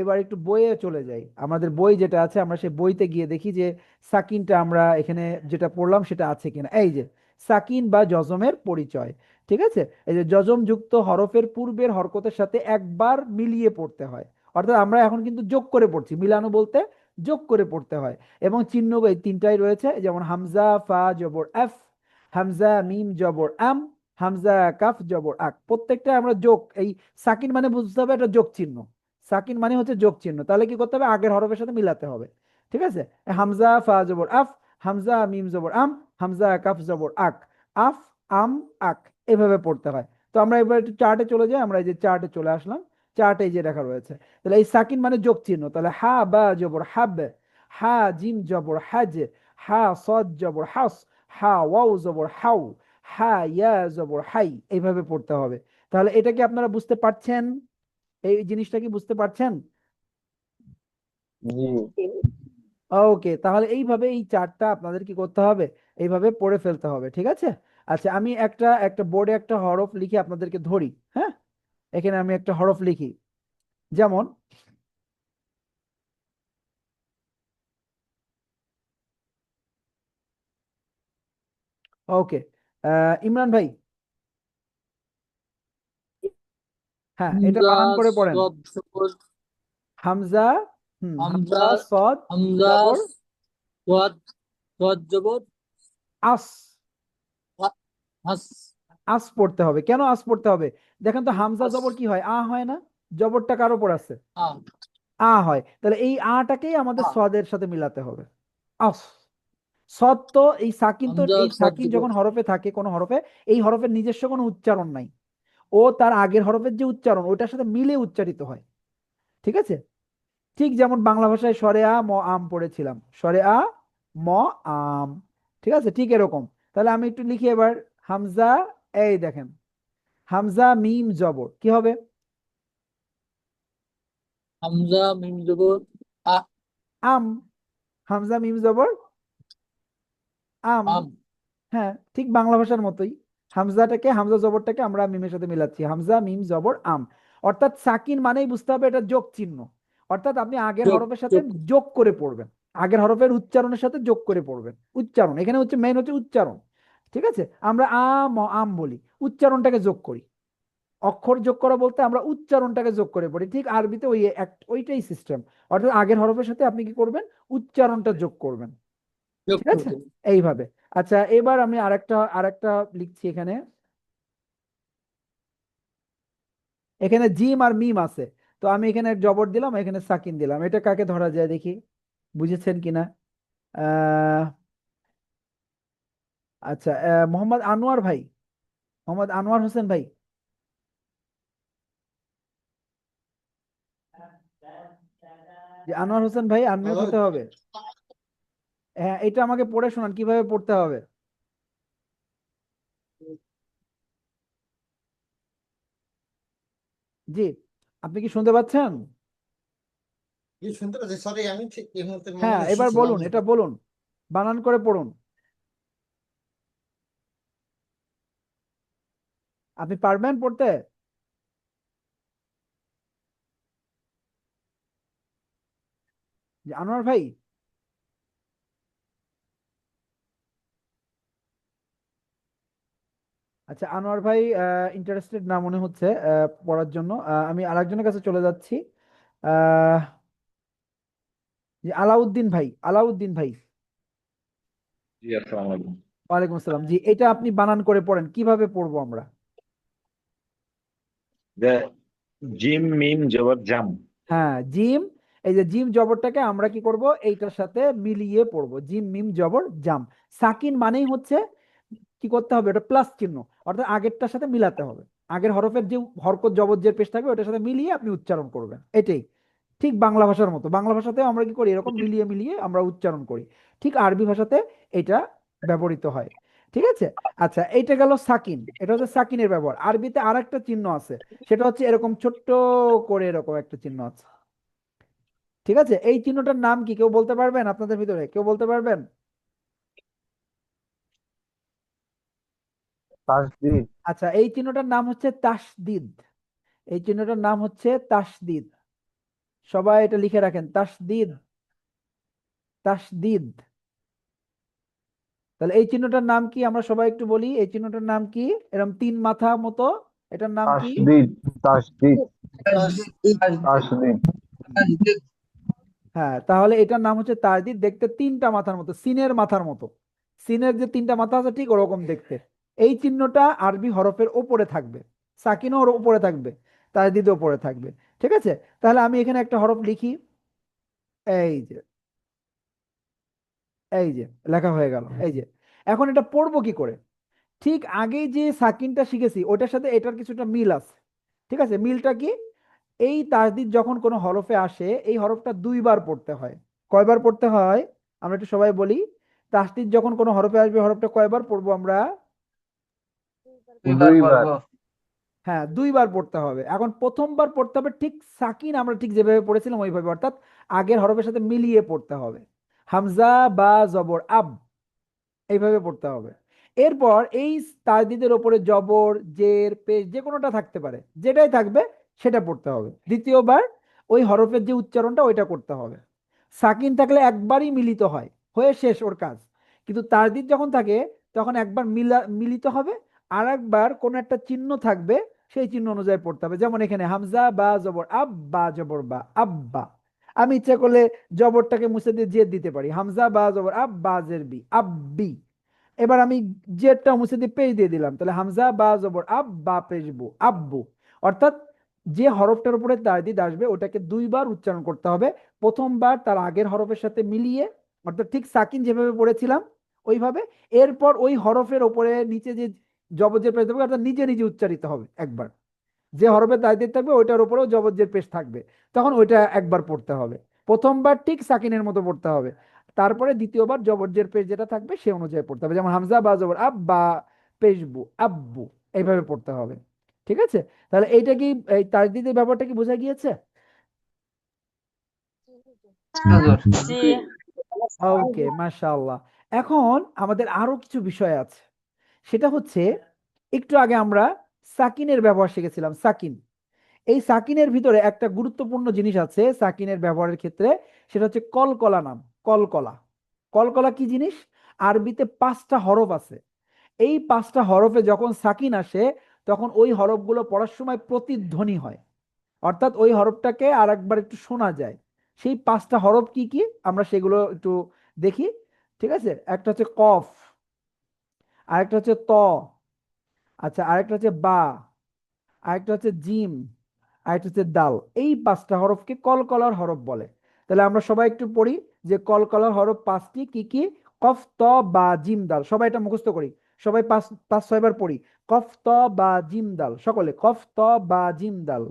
A: এবার একটু বইয়ে চলে যাই। আমাদের বই যেটা আছে, আমরা সেই বইতে গিয়ে দেখি যে সাকিনটা আমরা এখানে যেটা পড়লাম সেটা আছে কিনা। এই যে সাকিন বা জজমের পরিচয়, ঠিক আছে? এই যে জজম যুক্ত হরফের পূর্বের হরকতের সাথে একবার মিলিয়ে পড়তে হয়। অর্থাৎ আমরা এখন কিন্তু যোগ করে পড়ছি, মিলানো বলতে যোগ করে পড়তে হয়। এবং চিহ্ন এই তিনটাই রয়েছে, যেমন হামজা ফা জবর এফ, হামজা মিম জবর আম, হামজা কাফ জবর আক, প্রত্যেকটা আমরা যোগ। এই সাকিন মানে বুঝতে হবে এটা যোগ চিহ্ন। সাকিন মানে হচ্ছে যোগ চিহ্ন, তাহলে কি করতে হবে? আগের হরফের সাথে মিলাতে হবে, ঠিক আছে? হামজা ফা জবর আফ, হামজা মিম জবর আম, হামজা কাফ জবর আক, আফ আম আক, এভাবে পড়তে হয়। তো আমরা এবার একটু চার্টে চলে যাই। আমরা এই যে চার্টে চলে আসলাম, চার্টে এই যে দেখা রয়েছে। তাহলে এই সাকিন মানে যোগ চিহ্ন, তাহলে হা বা জবর হাব, হা জিম জবর হাজ, হা সদ জবর হাস, হা ওয়াও জবর হাউ, হা ইয়া জবর হাই, এইভাবে পড়তে হবে। তাহলে এটা কি আপনারা বুঝতে পারছেন? এই জিনিসটা কি বুঝতে পারছেন?
C: জি।
A: ওকে, তাহলে এইভাবে এই চার্টটা আপনাদের কি করতে হবে? এইভাবে পড়ে ফেলতে হবে, ঠিক আছে? আচ্ছা, আমি একটা একটা বোর্ডে একটা হরফ লিখে আপনাদেরকে ধরি। হ্যাঁ, এখানে আমি একটা হরফ লিখি, যেমন ওকে, ইমরান ভাই, হ্যাঁ এটা
D: হামজা
A: বানান করে পড়েন।
D: সদ জবর
A: হামজা,
D: হামজা
A: হামজা সদ
D: হামজা
A: জবর
D: সদ সদ জবর
A: আস,
D: আ- হাস
A: আস পড়তে হবে। কেন আস পড়তে হবে? দেখেন তো, হামজা
D: হাস
A: জবর কি হয়? আ হয় না? জবরটা কার উপর আছে?
D: আ
A: আ হয়। তাহলে এই আটাকেই আমাদের
D: আ
A: সদের সাথে মিলাতে হবে। আস, সদ তো এই সাকিন, তো
D: হামজা
A: এই
D: সদ
A: সাকিন
D: জবর
A: যখন হরফে থাকে, কোন হরফে, এই হরফের নিজস্ব কোনো উচ্চারণ নাই। ও তার আগের হরফের যে উচ্চারণ, ওইটার সাথে মিলে উচ্চারিত হয়, ঠিক আছে? ঠিক যেমন বাংলা ভাষায় সরে আ ম আম পড়েছিলাম, সরে আ ম আম, ঠিক আছে? ঠিক এরকম। তাহলে আমি একটু লিখি এবার। হামজা, এই দেখেন, হামজা মিম জবর কি হবে?
D: হামজা মিম জবর আ
A: আম, হামজা মিম জবর আম।
D: আম
A: হ্যাঁ, ঠিক বাংলা ভাষার মতোই হামজা জবরটাকে আমরা মিমের সাথে মিলাচ্ছি, হামজা মিম জবর আম। অর্থাৎ সাকিন মানেই বুঝতে হবে এটা যোগ চিহ্ন। অর্থাৎ আপনি আগের
D: যোগ
A: হরফের সাথে
D: যোগ
A: যোগ করে পড়বেন, আগের হরফের উচ্চারণের সাথে যোগ করে পড়বেন। উচ্চারণ এখানে হচ্ছে মেইন, হচ্ছে উচ্চারণ, ঠিক আছে? আমরা আম আম বলি, উচ্চারণটাকে যোগ করি। অক্ষর যোগ করা বলতে আমরা উচ্চারণটাকে যোগ করে পড়ি, ঠিক আরবিতে ওইটাই সিস্টেম। অর্থাৎ আগের হরফের সাথে আপনি কি করবেন? উচ্চারণটা যোগ করবেন,
D: যোগ
A: ঠিক আছে?
D: করবেন।
A: এইভাবে। আচ্ছা, এবার আমি আরেকটা লিখছি এখানে। এখানে জিম আর মিম আছে, তো আমি এখানে জবর দিলাম, এখানে সাকিন দিলাম। এটা কাকে ধরা যায় দেখি, বুঝেছেন কিনা? আহ আচ্ছা, মোহাম্মদ আনোয়ার ভাই, মোহাম্মদ আনোয়ার হোসেন ভাই, যে আনোয়ার হোসেন ভাই, আনমিউট হতে হবে। হ্যাঁ, এটা আমাকে পড়ে শোনান কিভাবে পড়তে হবে। জি, আপনি কি শুনতে পাচ্ছেন?
I: শুনতে পাচ্ছি, সরি আমি ঠিক এই মুহূর্তে
A: হ্যাঁ,
I: মনে
A: এবার
I: ছিলাম
A: বলুন,
I: না।
A: এটা বলুন, বানান করে পড়ুন। আপনি পারবেন পড়তে? যে আনোয়ার ভাই, আচ্ছা আনোয়ার ভাই ইন্টারেস্টেড না মনে হচ্ছে পড়ার জন্য। আমি আরেকজনের কাছে চলে যাচ্ছি। আহ যে আলাউদ্দিন ভাই, আলাউদ্দিন ভাই,
F: জি, আসসালামু আলাইকুম।
A: ওয়ালাইকুম আসসালাম। জি, এটা আপনি বানান করে পড়েন, কিভাবে পড়বো আমরা?
F: যে জিম মিম জবর জাম।
A: হ্যাঁ, জিম, এই যে জিম জবরটাকে আমরা কি করব? এইটার সাথে মিলিয়ে পড়বো, জিম মিম জবর জাম। সাকিন মানেই হচ্ছে কি করতে হবে? ওটা প্লাস চিহ্ন, অর্থাৎ আগেরটার সাথে মিলাতে হবে। আগের হরফের যে হরকত জবর পেশ থাকবে ওটার সাথে মিলিয়ে আপনি উচ্চারণ করবেন, এটাই। ঠিক বাংলা ভাষার মতো, বাংলা ভাষাতেও আমরা কি করি? এরকম মিলিয়ে মিলিয়ে আমরা উচ্চারণ করি। ঠিক আরবি ভাষাতে এটা ব্যবহৃত হয়, ঠিক আছে? আচ্ছা, এইটা গেল সাকিন, এটা হচ্ছে সাকিনের ব্যবহার। আরবিতে আর একটা চিহ্ন আছে, সেটা হচ্ছে এরকম ছোট্ট করে এরকম একটা চিহ্ন আছে, ঠিক আছে, এই চিহ্নটার নাম কি কেউ বলতে পারবেন? আপনাদের ভিতরে কেউ বলতে পারবেন?
C: তাসদিদ।
A: আচ্ছা, এই চিহ্নটার নাম হচ্ছে তাসদিদ। এই চিহ্নটার নাম হচ্ছে তাসদিদ। সবাই এটা লিখে রাখেন, তাসদিদ, তাসদিদ। তাহলে এই চিহ্নটার নাম কি আমরা সবাই একটু বলি, এই চিহ্নটার নাম কি? এরকম 3 মাথা মতো, এটার নাম কি?
C: তাসদিদ। তাসদিদ।
B: তাসদিদ
C: তাসদিদ।
B: তাসদিদ
A: হ্যাঁ, তাহলে এটার নাম হচ্ছে তাসদিদ। দেখতে 3টা মাথার মতো, সিনের মাথার মতো। সিনের যে 3টা মাথা আছে ঠিক ওরকম দেখতে। এই চিহ্নটা আরবি হরফের ওপরে থাকবে, সাকিনও ওর উপরে থাকবে, তাসদিদও উপরে থাকবে। ঠিক আছে, তাহলে আমি এখানে একটা হরফ লিখি। এই যে, এই যে লেখা হয়ে গেল। এই যে, এখন এটা পড়বো কি করে? ঠিক আগেই যে সাকিনটা শিখেছি ওটার সাথে এটার কিছুটা মিল আছে। ঠিক আছে, মিলটা কি? এই তাসদিদ যখন কোনো হরফে আসে এই হরফটা 2বার পড়তে হয়। কয়বার পড়তে হয় আমরা একটু সবাই বলি। তাসদিদ যখন কোনো হরফে আসবে হরফটা কয়বার পড়বো আমরা?
B: 2বার
C: 2বার।
B: পড়বো।
A: হ্যাঁ, 2বার পড়তে হবে। এখন প্রথমবার পড়তে হবে ঠিক সাকিন আমরা ঠিক যেভাবে পড়েছিলাম ওইভাবে, অর্থাৎ আগের হরফের সাথে মিলিয়ে পড়তে হবে। হামজা বা জবর আব, এইভাবে পড়তে হবে। এরপর এই তাসদিদের ওপরে জবর, জের, পেশ যে কোনোটা থাকতে পারে, যেটাই থাকবে সেটা পড়তে হবে। দ্বিতীয়বার ওই হরফের যে উচ্চারণটা ওইটা করতে হবে। সাকিন থাকলে একবারই মিলিত হয়, হয়ে শেষ ওর কাজ। কিন্তু তাসদিদ যখন থাকে তখন একবার মিলিত হবে, আর একবার কোনো একটা চিহ্ন থাকবে, সেই চিহ্ন অনুযায়ী পড়তে হবে। যেমন এখানে হামজা বা জবর আব, বা জবর বা, আব্বা। আমি ইচ্ছা করলে জবরটাকে মুছে দিয়ে জেদ দিতে পারি, হামজা বা জবর আব, বা জের বি, আব্বি। এবার আমি জেডটা মুছে দিয়ে পেশ দিয়ে দিলাম, তাহলে হামজা বা জবর আব, বা পেশবু, আব্বু। অর্থাৎ যে হরফটার উপরে তাসদিদ আসবে ওটাকে 2বার উচ্চারণ করতে হবে। প্রথমবার তার আগের হরফের সাথে মিলিয়ে, অর্থাৎ ঠিক সাকিন যেভাবে পড়েছিলাম ওইভাবে। এরপর ওই হরফের ওপরে নিচে যে জবজের পেশ থাকবে অর্থাৎ নিজে নিজে উচ্চারিত হবে একবার। যে হরফে তাসদিদ থাকবে ওইটার উপরেও জবজের পেশ থাকবে, তখন ওইটা একবার পড়তে হবে। প্রথমবার ঠিক সাকিনের মতো পড়তে হবে, তারপরে দ্বিতীয়বার জবরজের পেশ যেটা থাকবে সে অনুযায়ী পড়তে হবে। যেমন হামজা বা জবর আব, বা পেশবু, আব্বু, এইভাবে পড়তে হবে। ঠিক আছে, তাহলে এইটা কি, এই তাসদিদের ব্যাপারটা কি বোঝা গিয়েছে?
B: হুজুর
A: ওকে, মাশাআল্লাহ। এখন আমাদের আরো কিছু বিষয় আছে, সেটা হচ্ছে একটু আগে আমরা সাকিনের ব্যবহার শিখেছিলাম। সাকিন, এই সাকিনের ভিতরে একটা গুরুত্বপূর্ণ জিনিস আছে সাকিনের ব্যবহারের ক্ষেত্রে, সেটা হচ্ছে কলকলা নাম। কলকলা, কলকলা কি জিনিস? আরবিতে 5টা হরফ আছে। এই 5টা হরফে যখন সাকিন আসে তখন ওই হরফগুলো পড়ার সময় প্রতিধ্বনি হয়, অর্থাৎ ওই হরফটাকে আর একবার একটু শোনা যায়। সেই 5টা হরফ কি কি আমরা সেগুলো একটু দেখি। ঠিক আছে, একটা হচ্ছে কফ, আরেকটা হচ্ছে ত, আচ্ছা আরেকটা হচ্ছে বা, আরেকটা হচ্ছে জিম, আরেকটা হচ্ছে দাল। এই 5টা হরফকে কলকলার হরফ বলে। তাহলে আমরা সবাই একটু পড়ি যে কলকলার হরফ 5টি কি কি। কফ, ত, বা, জিম, দাল। সবাই এটা মুখস্থ করি, সবাই 5-6বার পড়ি। কফ, ত, বা, জিম, দাল। সকলে কফ, ত, বা, জিম, দাল।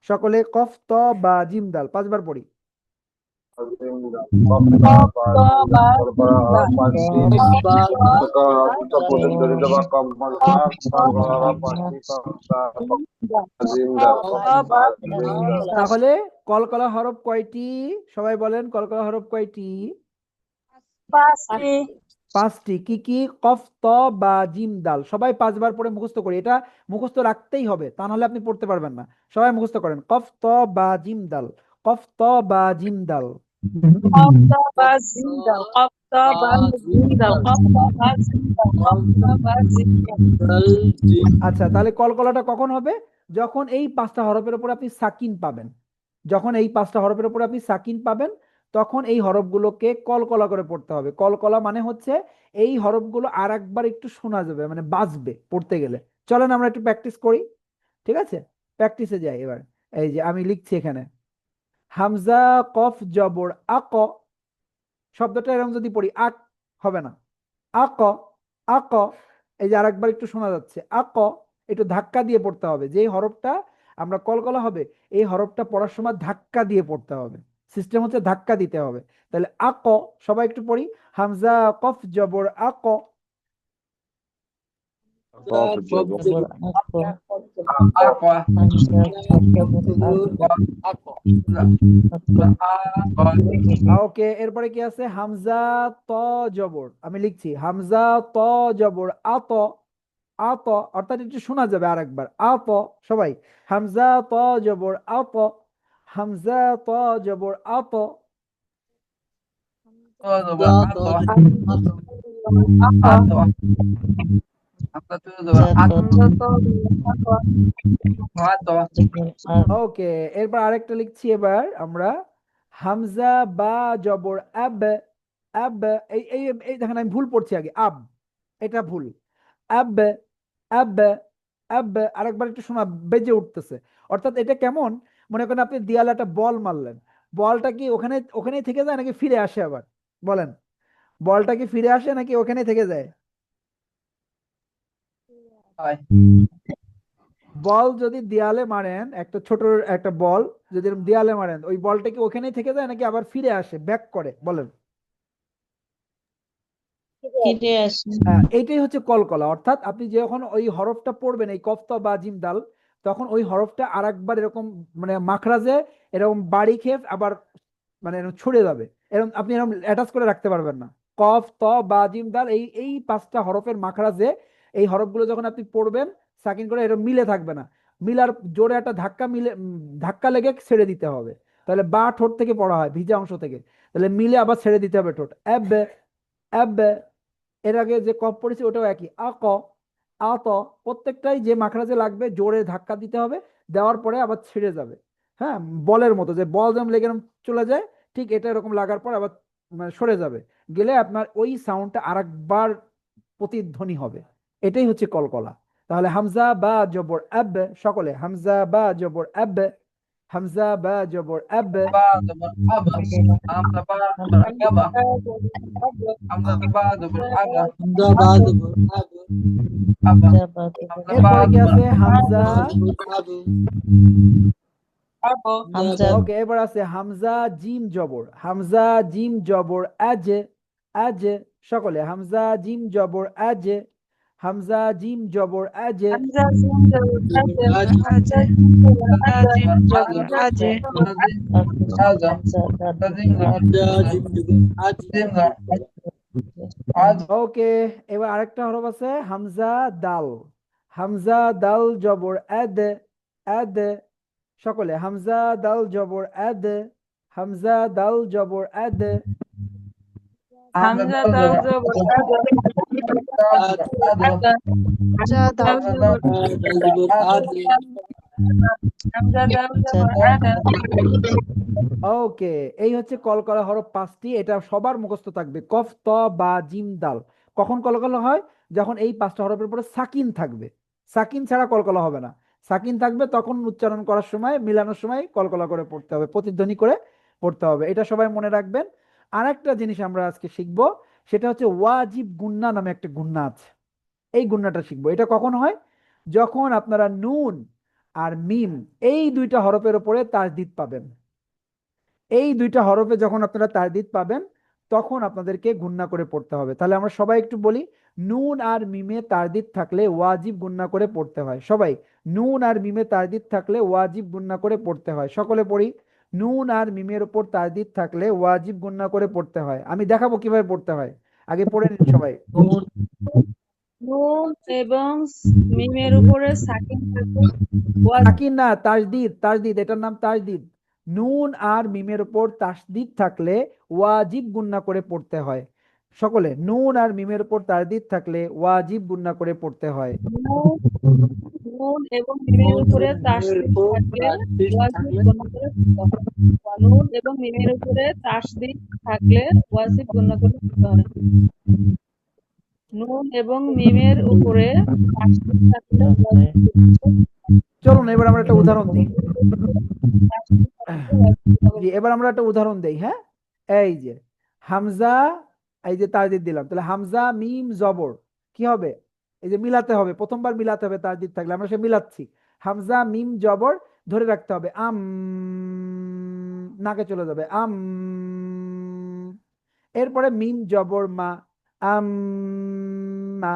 A: সকলে কফ, ত, বা, জিম, দাল 5বার পড়ি।
C: কফতা বা পর করা হয় পাঁচটি।
D: বা
C: প্রতিদ্বন্দ্বিতা বা কম্পালসা কল করা হয় পাঁচটি। কফতা জিন্দা। কফতা জিন্দা।
A: তাহলে কলকলা হরফ কয়টি? সবাই বলেন, কলকলা হরফ কয়টি? 5টি। কি কি? কফ, ত, বা, জিম, দাল। সবাই 5বার পড়ে মুখস্থ করি, এটা মুখস্থ রাখতেই হবে, তা নাহলে আপনি পড়তে পারবেন না। সবাই মুখস্থ করেন, কফ, ত, বা, জিম, দাল। কফ, ত, বা, জিম, দাল। আচ্ছা, তাহলে কলকলাটা কখন হবে? যখন এই 5টা হরফের উপরে আপনি সাকিন পাবেন। যখন এই 5টা হরফের উপরে আপনি সাকিন পাবেন তখন এই হরফগুলোকে কলকলা করে পড়তে হবে। কলকলা মানে হচ্ছে এই হরফগুলো আর একবার একটু শোনা যাবে, মানে বাজবে পড়তে গেলে। চলেন আমরা একটু প্র্যাকটিস করি। ঠিক আছে, প্র্যাকটিসে যাই এবার। এই যে আমি লিখছি এখানে, হামজা কফ জবর আক। শব্দটা এরকম যদি পড়ি আক হবে না, আক, আক। এই যে আরেকবার একটু শোনা যাচ্ছে আক। একটু ধাক্কা দিয়ে পড়তে হবে, যে হরফটা আমরা কলকলা হবে এই হরফটা পড়ার সময় ধাক্কা দিয়ে পড়তে হবে। সিস্টেম হচ্ছে ধাক্কা দিতে হবে। তাহলে আক, সবাই একটু পড়ি। হামজা কফ জবর আক।
F: কফ জবর
B: aqua
A: ওকে, এরপরে কি আছে? হামজা ত জবর, আমি লিখছি হামজা ত জবর আত, আত, অর্থাৎ একটু শোনা যাবে আরেকবার, আত, সবাই হামজা ত জবর আত, হামজা ত জবর আত। ওকে, এরপর আরেকটা লিখছি এবার আমরা, হামজা বা জবর আব, আব, এই এই এই দেখেন আমি ভুল পড়ছি আগে, আব, এটা ভুল, আব, আব, আব, আরেকবার একটু শোনা বেজে উঠতেছে। অর্থাৎ এটা কেমন, মনে করেন আপনি দেয়ালে একটা বল মারলেন, বলটা কি ওখানে ওখানেই থেকে যায় নাকি ফিরে আসে আবার? বলেন, বলটা কি ফিরে আসে নাকি ওখানেই থেকে যায়? বল যদি দেয়ালে মারেন, একটা ছোট একটা বল যদি এরকম দেয়ালে মারেন, ওই বলটা কি ওখানেই থেকে যায় নাকি আবার ফিরে আসে, ব্যাক করে? বলেন। এইটাই হচ্ছে কলকলা। অর্থাৎ আপনি যখন ওই হরফটা পড়বেন, এই কফ, ত, বা, জিম, দাল, তখন ওই হরফটা আরেকবার এরকম মানে মাখরাজে এরকম বাড়ি খেয়ে আবার মানে এরকম ছড়ে যাবে, এরকম আপনি এরকম অ্যাটাচ করে রাখতে পারবেন না। কফ, ত, বা, জিম, দাল, এই এই পাঁচটা হরফের মাখরাজে এই হরফগুলো যখন আপনি পড়বেন সাকিন করে, এরকম মিলে থাকবে না, মিলার জোরে একটা ধাক্কা মিলে ধাক্কা লেগে ছেড়ে দিতে হবে। তাহলে বা ঠোঁট থেকে পড়া হয়, ভিজা অংশ থেকে, তাহলে মিলে আবার ছেড়ে দিতে হবে ঠোঁট, অ্যাব, অ্যাব। এর আগে যে কফ পড়েছে ওটাও একই, আক, আত, প্রত্যেকটাই যে মাখরাজে লাগবে জোরে ধাক্কা দিতে হবে, দেওয়ার পরে আবার ছেড়ে যাবে। হ্যাঁ, বলের মতো, যে বল যেমন লেগে এরকম চলে যায়, ঠিক এটা এরকম লাগার পর আবার মানে সরে যাবে, গেলে আপনার ওই সাউন্ডটা আরেকবার প্রতিধ্বনি হবে। এটাই হচ্ছে কলকলা। তাহলে হামজা বা জবর আব, সকলে হামজা বা জবর আব, হামজা বা জবর আব, এরপরে কি আছে? হামজা, ওকে, এবার আছে হামজা জিম জবর, হামজা জিম জবর আজ, আজ, সকলে হামজা জিম জবর আজ, হামজা জিম জবর আজ, ওকে। এবার আরেকটা হরফ আছে হামজা দাল, হামজা দাল জবর আদ, আদ, সকলে হামজা দাল জবর আদ, হামজা দাল জবর আদ, ওকে। এই হচ্ছে কলকলা হরফ পাঁচটি, এটা সবার মুখস্থ থাকবে, কফ, ত, বা, জিম, দাল। কখন কলকলা হয়? যখন এই পাঁচটা হরফের পরে সাকিন থাকবে, সাকিন ছাড়া কলকলা হবে না, সাকিন থাকবে তখন উচ্চারণ করার সময় মিলানোর সময় কলকলা করে পড়তে হবে, প্রতিধ্বনি করে পড়তে হবে, এটা সবাই মনে রাখবেন। আরেকটা জিনিস আমরা আজকে শিখবো, সেটা হচ্ছে ওয়াজিব গুন্না নামে একটা গুন্না আছে, এই গুন্নাটা শিখবো। এটা কখন হয়? যখন আপনারা নুন আর মিম এই দুইটা হরফের উপরে তাসদিদ পাবেন, এই দুইটা হরফে যখন আপনারা তাসদিদ পাবেন তখন আপনাদেরকে গুন্না করে পড়তে হবে। তাহলে আমরা সবাই একটু বলি, নুন আর মিমে তাসদিদ থাকলে ওয়াজিব গুন্না করে পড়তে হয়। সবাই, নুন আর মিমে তাসদিদ থাকলে ওয়াজিব গুন্না করে পড়তে হয়, সকলে পড়ি, নুন আর মিমের উপর তাসদিদ থাকলে ওয়াজিব গুন্না করে পড়তে হয়। আমি দেখাবো কিভাবে পড়তে হয়, আগে পড়ে নিন সবাই।
J: নুন এবং মিমের উপরে সাকিন থাকলে
A: সাকিন না, তাসদিদ, তাসদিদ, এটার নাম তাসদিদ। নুন আর মিমের উপর তাসদিদ থাকলে ওয়াজিব গুন্না করে পড়তে হয়। সকলে, নুন আর মিমের উপর তাসদিদ থাকলে ওয়াজিব গুন্না করে পড়তে হয়।
J: নুন এবং মিমের উপরে তাসদিদ থাকলে ওয়াজিব গুণা করে পড়তে হয়। নুন এবং মিমের উপরে তাসদিদ থাকলে ওয়াজিব গুণা করে পড়তে হয়। নুন এবং মিমের উপরে তাসদিদ থাকলে
A: চলুন এবার আমরা একটা উদাহরণ দিই। জি, এবার আমরা একটা উদাহরণ দেই। হ্যাঁ, এই যে হামজা, এই যে তাসদিদ দিলাম, তাহলে হামজা মিম জবর কি হবে? এই যে মিলাতে হবে, প্রথমবার মিলাতে হবে, তাসদিদ থাকলে আমরা সে মিলাচ্ছি, হামজা মিম জবর ধরে রাখতে হবে, নাকে চলে যাবে, এরপরে মিম জবর মা, মা,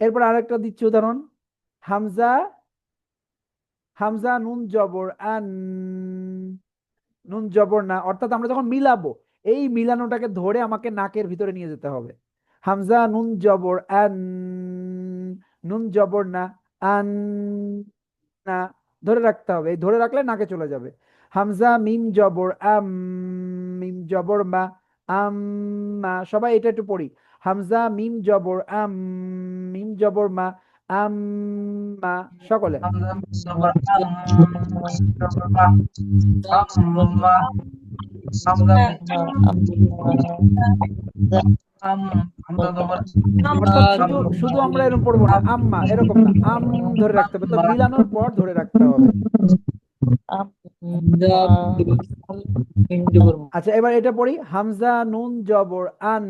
A: এরপর আরেকটা দিচ্ছি উদাহরণ, হামজা, হামজা নুন জবর আন, নুন জবর না, অর্থাৎ আমরা যখন মিলাবো এই মিলানোটাকে ধরে আমাকে নাকের ভিতরে নিয়ে যেতে হবে। হামজা নুন জবর আন, নুন জবর না, আন না, ধরে রাখতে হবে, এই ধরে রাখলে নাকে চলে যাবে। হামজা মিম জবর আম, মিম জবর মা, আম্মা, সবাই এটা একটু পড়ি। হামজা মিম জবর আম, মিম জবর মা, আম্মা, সকলে।
B: হামজা মিম জবর আম, মিম জবর মা, আম্মা। হামজা হামজা জবর
A: অর্থাৎ শুধু শুধু আমরা এরকম পড়বো না, আম্মা এরকম না, আম ধরে রাখতে হবে, তো মিলানোর পর ধরে রাখতে হবে।
D: হামজা মিম জবর মা।
A: আচ্ছা এবার এটা পড়ি, হামজা নুন জবর আন,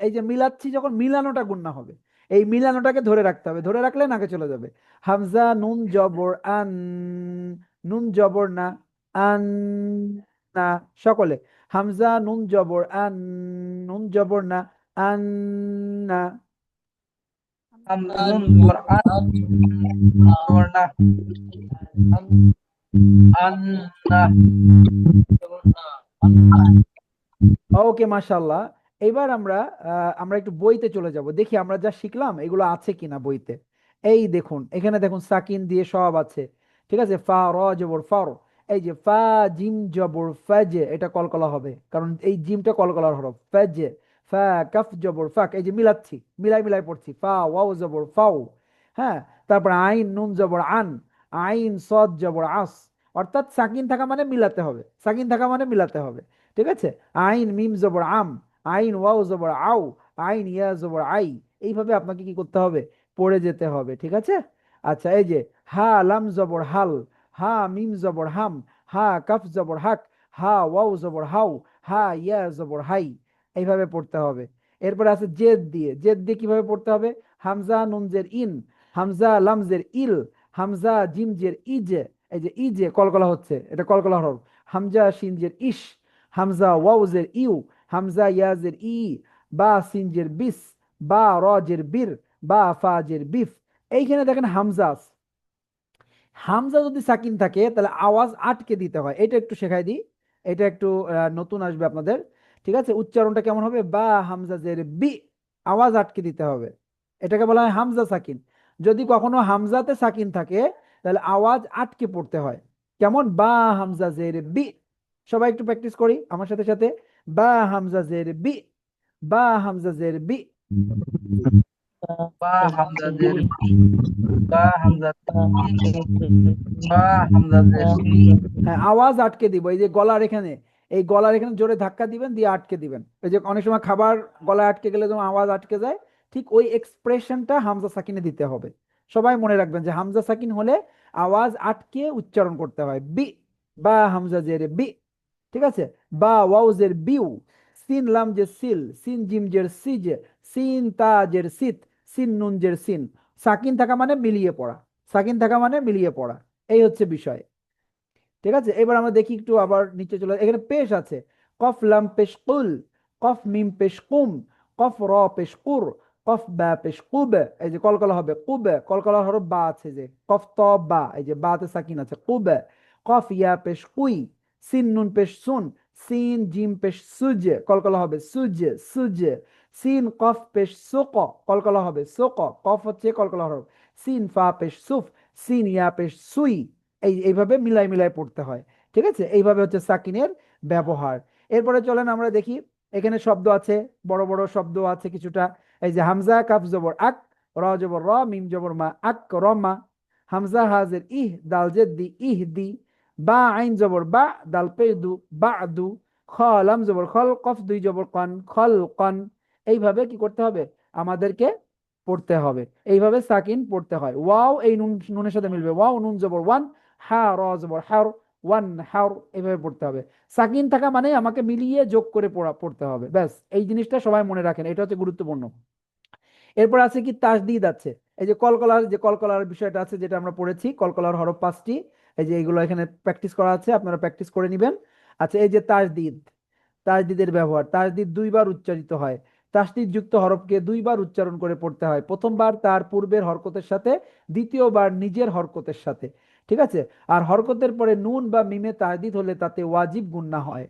A: এই যে মিলাচ্ছি যখন মিলানোটা গুণনা হবে, এই মিলানোটাকে ধরে রাখতে হবে, ধরে রাখলে নাকে চলে যাবে। হামজা নুন জবর আন, নুন জবর না, আন না, সকলে। হামজা নুন জবর আন, নুন জবর না, আন না।
B: হামজা নুন জবর আন, জবর না, আন না।
A: ওকে মাশাআল্লাহ। এবার আমরা আমরা একটু বইতে চলে যাব, দেখি আমরা যা শিখলাম এগুলো আছে কিনা বইতে। এই দেখুন, এখানে দেখুন সাকিন দিয়ে সব আছে, ঠিক আছে। ফা র জবর ফর, এই যে ফা জিম জবর ফাজে, এটা কলকলা হবে কারণ এই জিমটা কলকলার হরফ। ফাজে, ফা কাফ জবর ফাক, এই যে মিলাচ্ছি, মিলাই মিলাই পড়ছি। ফা ওয়াও জবর ফাও, হ্যাঁ। তারপর আইন নুন জবর আন, আইন সদ জবর আস, অর্থাৎ সাকিন থাকা মানে মিলাতে হবে, সাকিন থাকা মানে মিলাতে হবে, ঠিক আছে। আইন মিম জবর আম, আইন ওয়াও জবর আও, আইন ইয়া জবর আই, এইভাবে আপনাকে কি করতে হবে, পড়ে যেতে হবে, ঠিক আছে। আচ্ছা এই যে হা লাম জবর হাল, হা মিম জবর হাম, হা কাফ জবর হাক, হা ওয়াও জবর হাউ, হা ইয়া জবর হাই, এইভাবে পড়তে হবে। এরপরে আছে জেদ দিয়ে, জেদ দিয়ে কিভাবে পড়তে হবে, হামজা নুন জের ইন, হামজা লাম জের ইল, হামজা জিম জের ইজে, এই যে ইজে কলকলা হচ্ছে, এটা কলকলা হরফ। হামজা শিন জের ইশ, হামজা ওয়াউজের ইউ, হামজা ইয়াজের ই, বা সিনজের বিস, বা রজের বীর, বা ফাজের বিফ। এইখানে দেখেন হামজা আছে। হামজা যদি সাকিন থাকে তাহলে আওয়াজ আটকে দিতে হয়, এটা একটু শেখাই দিই, এটা একটু নতুন আসবে আপনাদের, ঠিক আছে। উচ্চারণটা কেমন হবে, বা হামজা জের বি, আওয়াজ আটকে দিতে হবে, এটাকে বলা হয় হামজা সাকিন। যদি কখনো হামজাতে সাকিন থাকে তাহলে আওয়াজ আটকে পড়তে হয়, কেমন, বা হামজা জের বি। সবাই একটু প্র্যাকটিস করি আমার সাথে সাথে, বা হামজা জের বি, বা হামজা জের বি,
B: বা হামজা জের বি, বা হামজা জের বি, বা হামজা জের বি।
A: হ্যাঁ আওয়াজ আটকে দিব, এই যে গলার এখানে, এই গলার এখানে জোরে ধাক্কা দিবেন, দিয়ে আটকে দিবেন। এই যে অনেক সময় খাবার গলায় আটকে গেলে যেমন আওয়াজ আটকে যায়, ঠিক ওই এক্সপ্রেশনটা হামজা সাকিনে দিতে হবে। সবাই মনে রাখবেন যে হামজা সাকিন হলে আওয়াজ আটকে উচ্চারণ করতে হয়, বি, বা হামজা জের বি, ঠিক আছে। বা ওয়াও জের বিউ, সিন লাম জের সিল, সিন জিম জের সিজ, সিন তা জের সিত, সিন নুন জের সিন। সাকিন থাকা মানে মিলিয়ে পড়া, সাকিন থাকা মানে মিলিয়ে পড়া, এই হচ্ছে বিষয়, ঠিক আছে। এবার আমরা দেখি একটু আবার নিচে চলে, এখানে পেশ আছে, কফ লাম পেশ কুল, কফ মিম পেশ কুম, কফ র পেশ কুর, কফ বা পেশ কুব, এই যে কলকলা হবে কুব, কলকলা হরফ বা আছে, যে কফ ত বা, এই যে বাতে সাকিন আছে কুব। কফ ইয়া পেশ কুই, সিন নুন পেশ সুন, সিন জিম পেশ সুজ, কলকলা হবে সুজ, সুজ। সিন কফ পেশ সুক, কলকলা হবে সুক, কফ হচ্ছে কলকলা হরফ। সিন ফা পেশ সুফ, সিন ইয়া পেশ সুই, এইভাবে মিলাই মিলাই পড়তে হয়, ঠিক আছে। এইভাবে হচ্ছে সাকিনের ব্যবহার। এরপরে চলেন আমরা দেখি, এখানে শব্দ আছে, বড় বড় শব্দ আছে কিছুটা। এই যে হামজা কাফ জবর আক, র জবর র, মিম জবর মা, আক রমা। হামজা হাজের ইহ, দাল জেদ্দি ইহ দি, বা আইন জবর বা, দাল পেদু বা দু, খ লাম জবর খল, কফ দুই জবর কন, খল কন। এইভাবে কি করতে হবে, আমাদেরকে পড়তে হবে, এইভাবে সাকিন পড়তে হয়। ওয়াও এই নুন, নুনের সাথে মিলবে, ওয়াও নুন জবর ওয়ান, হা র জবর হার, ওয়ান হার, এইভাবে পড়তে হবে। সাকিন থাকা মানে আমাকে মিলিয়ে যোগ করে পড়তে হবে, ব্যাস। এই জিনিসটা সবাই মনে রাখেন, এটা হচ্ছে গুরুত্বপূর্ণ। এরপর আছে কি তাসদিদ আছে, এই যে কলকলার, যে কলকলার বিষয়টা আছে যেটা আমরা পড়েছি, কলকলার হরফ 5টি, এই যে এইগুলো এখানে প্র্যাকটিস করা আছে, আপনারা প্র্যাকটিস করে নেবেন। আচ্ছা এই যে তাসদিদ, তাসদিদের ব্যবহার, তাসদিদ দুইবার উচ্চারিত হয়, তাসদিদ যুক্ত হরফকে দুইবার উচ্চারণ করে পড়তে হয়, প্রথমবার তার পূর্বের হরকতের সাথে, দ্বিতীয়বার নিজের হরকতের সাথে। ঠিক আছে? আর হরকতের পরে নুন বা মিমে তাসদিদ হলে তাতে ওয়াজিব গুন্না হয়।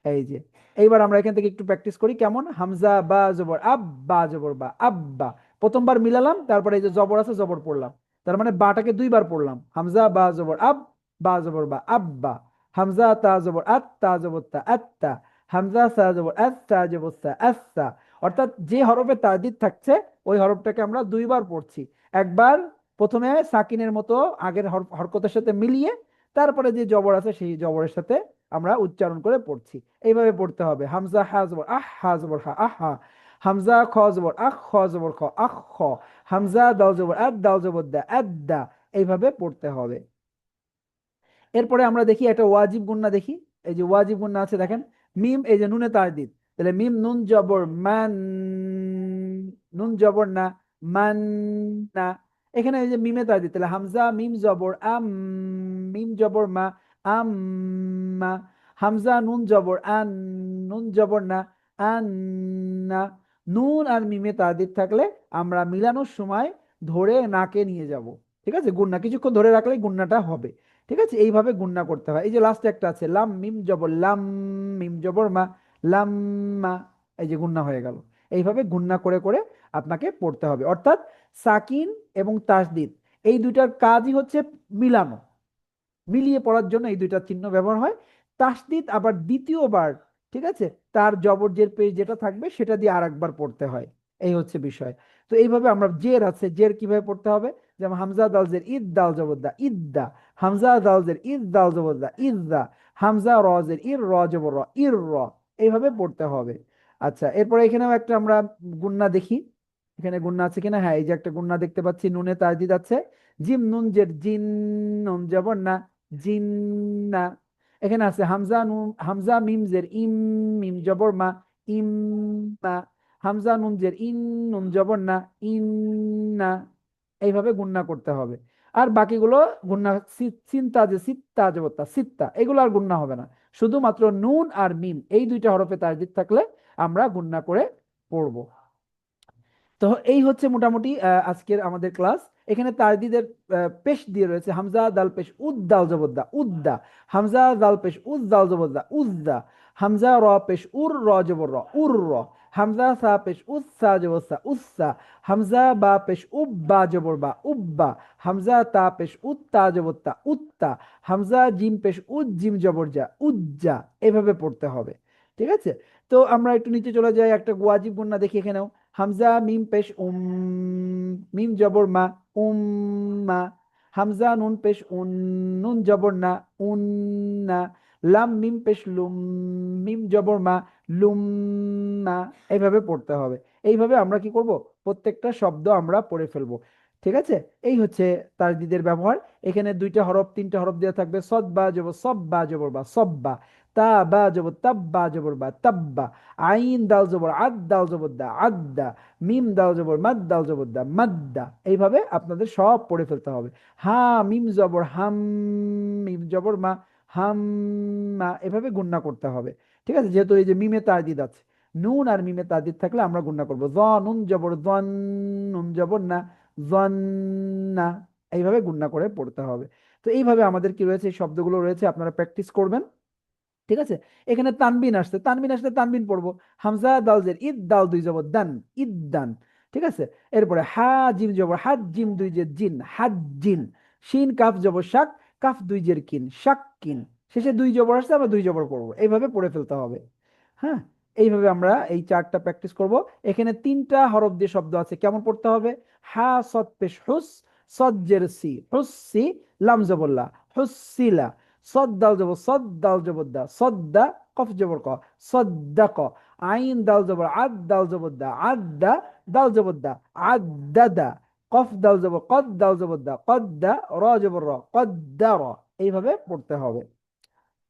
A: এই যে, এইবার আমরা এখান থেকে একটু প্র্যাকটিস করি। কেমন? হামজা বা জবর আব, বা জবর বা, আব্বা। প্রথমবার মিলালাম, তারপরে এই যে জবর আছে জবর পড়লাম, তার মানে বাটাকে দুইবার পড়লাম। হামজা বা জবর আব, বা জবর বা, আব্বা। হামজা তা জবর আত, তা জবর তা, আত্তা। হামজা সা জবর আস, সা জবর সা, আস্সা। অর্থাৎ যে হরফে তাসদিদ থাকছে ওই হরফটাকে আমরা দুইবার পড়ছি। একবার প্রথমে সাকিনের মতো আগের হরকতের সাথে মিলিয়ে, তারপরে যে জবর আছে সেই জবরের সাথে আমরা উচ্চারণ করে পড়ছি। এইভাবে পড়তে হবে। হামজা হা জবর আহ, হা জবর হা, আহা। হামজা খ জবর আখ, খ জবর খ, আখ খ। হামজা দাল জবর আদ, দাল জবর দা, আদ্দা। এইভাবে পড়তে হবে। এরপরে আমরা দেখি একটা ওয়াজিব গুন্না দেখি। এই যে ওয়াজিব গুন্না আছে দেখেন, মিম এই যে নুনে তাসদিদ, তাহলে মিম নুন জবর মান, নুন জবর না, মান না। এখানে এই যে মিমে তাসদিদ, তাহলে হামজা মিম জবর আম, মিম জবর মা, আম্মা। হামজা নুন জবর আন, নুন জবর না, আন্না। নুন আর মিমে তাসদিদ থাকলে আমরা মিলানোর সময় ধরে নাকে নিয়ে যাব। ঠিক আছে? গুন্না কিছুক্ষণ ধরে রাখলে গুন্নাটা হবে। ঠিক আছে? এইভাবে গুন্না করতে হয়। এই যে লাস্টে একটা আছে লাম মিম জবর লাম, মিম জবর মা, লাম্মা। এই যে গুন্না হয়ে গেল। এইভাবে গুন্না করে করে আপনাকে পড়তে হবে। অর্থাৎ সাকিন এবং তাসদিদ এই দুইটার কাজই হচ্ছে মিলানো, মিলিয়ে পড়ার জন্য এই দুইটা চিহ্ন ব্যবহার হয়। তাসদিদ আবার দ্বিতীয়বার, ঠিক আছে, তার জবর পেজ যেটা থাকবে সেটা দিয়ে আরেকবার পড়তে হয়। এই হচ্ছে বিষয়। তো এইভাবে আমরা জের আছে, জের কিভাবে পড়তে হবে, যেমন হামজা দাল জের ইদ, দাল জবরদা, ইদ্দা। হামজা দাল জের ইদ, দাল জবরদা, ইদ্দা। হামজা র জের ইর, র জবর র, ইর র। এইভাবে পড়তে হবে। আচ্ছা, এরপরে এখানেও একটা আমরা গুন্না দেখি। এখানে গুন্না আছে কিনা? হ্যাঁ, এই যে একটা গুন্না দেখতে পাচ্ছি, নুনে তাসদিদ আছে। জিম নুন জের জিন, নুন জবর না, জিন্না। এখানে আছে হামজা নুন, হামজা মিম জের ইম, মিম জবর মা, ইম্মা। হামজা নুন জের ইন, নুন জবর না, ইন্না। এইভাবে গুন্না করতে হবে। আর বাকিগুলো গুন্না, চিন্তা যে সিত্তা জবত্তা, সিত্তা, এগুলো আর গুন্না হবে না। শুধুমাত্র নুন আর মিম এই দুইটা হরফে তাসদিদ থাকলে আমরা গুন্না করে পড়বো। তো এই হচ্ছে মোটামুটি আজকের আমাদের ক্লাস। এখানে তাসদিদের পেশ দিয়ে রয়েছে হামজা দাল পেশ উদ, দাল জবরদা, উদ্দা। হামজা দাল পেশ উদ, দাল জবরদা, উদ্দা। হামজা র পেশ উর, র জবর র, উর র। হামজা সা পেশ উস, সা জবর সা, উস্সা। হামজা বা পেশ উব, বা জবর বা, উব্বা। হামজা তা পেশ উত, তা জবর তা, উত্তা। হামজা জিম পেশ উদ, জিম জবর যা, উজ্জা। এভাবে পড়তে হবে। ঠিক আছে? তো আমরা একটু নিচে চলে যাই, একটা ওয়াজিব গুন্না দেখি এখানেও। হামজা মিম পেশ মিম জবর মা, উম্মা। হামজা নুন পেশ নুন জবর না, উন্না। লাম মিম পেশ লুম, মিম জবর মা, লুম্মা। এইভাবে পড়তে হবে। এইভাবে আমরা কি করব, প্রত্যেকটা শব্দ আমরা পড়ে ফেলবো। ঠিক আছে? এই হচ্ছে তাসদিদের ব্যবহার। এখানে দুইটা হরফ, তিনটা হরফ দেওয়া থাকবে, সদ বা জবর সব, বা জবর বা, সব্বা। তা বা জবর তাব, বা জবর বা, তাব্বা। আইন দাল জবর আদ, দাল জবর দা, আদ্দা। মিম দাল জবর মাদ, দাল জবর দা, মাদ্দা। এইভাবে আপনাদের সব পড়ে ফেলতে হবে। হা মিম জবর হাম, মিম জবর মা, হাম্মা। এভাবে গুন্না করতে হবে। ঠিক আছে? যেহেতু এই যে মিমে তাসদিদ আছে, নুন আর মিমে তাসদিদ থাকলে আমরা গুন্না করবো। জ নুন জবর জন, নুন জবর না, জন্না। এইভাবে গুন্না করে পড়তে হবে। তো এইভাবে আমাদের কি রয়েছে, এই শব্দগুলো রয়েছে, আপনারা প্র্যাকটিস করবেন। ঠিক আছে? এখানে তানবিন আসছে, তানবিন আসলে তানবিন পড়বো। হামজা দাল জের ইদ, দাল দুই জবর দান, ইদ্দান। ঠিক আছে? এরপরে হা জিম জবর হাত, জিম দুই জের জিন, হাত জিন। শিন কাফ জবর শাক, কাফ দুই জের কিন, শাক কিন। শেষে দুই জবর আসছে, আমরা দুই জবর পড়বো। এইভাবে পড়ে ফেলতে হবে। হ্যাঁ, এইভাবে আমরা এই চারটা প্র্যাকটিস করব। এখানে তিনটা হরফ দিয়ে শব্দ আছে, কেমন পড়তে হবে? হা সদ পেশ হুস, সদ জের সি, হুসসি। লাম জবল্লা, হুসসিলা। صد دال جبر صد، دال جبر دا، صد. قف جبر ق، صدق. عين دال جبر عد، دال جبر دا، عد. دال جبر دا، عدد. قف دال جبر قد، دال جبر دا، قد. را جبر را، قدر। এইভাবে পড়তে হবে।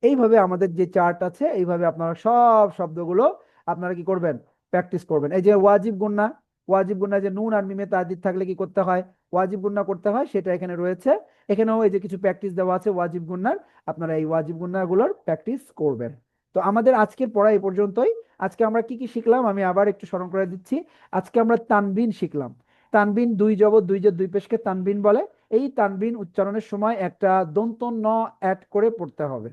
A: এইভাবে আমাদের যে চার্ট আছে, এইভাবে আপনারা সব শব্দগুলো আপনারা কি করবেন, প্র্যাকটিস করবেন। এই যে ওয়াজিব গুন্না, ওয়াজিব গুন্না যে নুন আর মিমে তাসদিদ থাকলে কি করতে হয়, ওয়াজিব গুন্না করতে হয়, সেটা এখানে রয়েছে। এখানেও এই যে কিছু প্র্যাকটিস দেওয়া আছে ওয়াজিব গুন্নার, আপনারা এই ওয়াজিব গুন্নাগুলোর প্র্যাকটিস করবেন। তো আমাদের আজকের পড়া এই পর্যন্তই। আজকে আমরা কি কি শিখলাম আমি আবার একটু স্মরণ করে দিচ্ছি। আজকে আমরা তানবিন শিখলাম। তানবিন দুই জবর দুই জের দুই পেশকে তানবিন বলে। এই তানবিন উচ্চারণের সময় একটা দন্ত ন অ্যাড করে পড়তে হবে।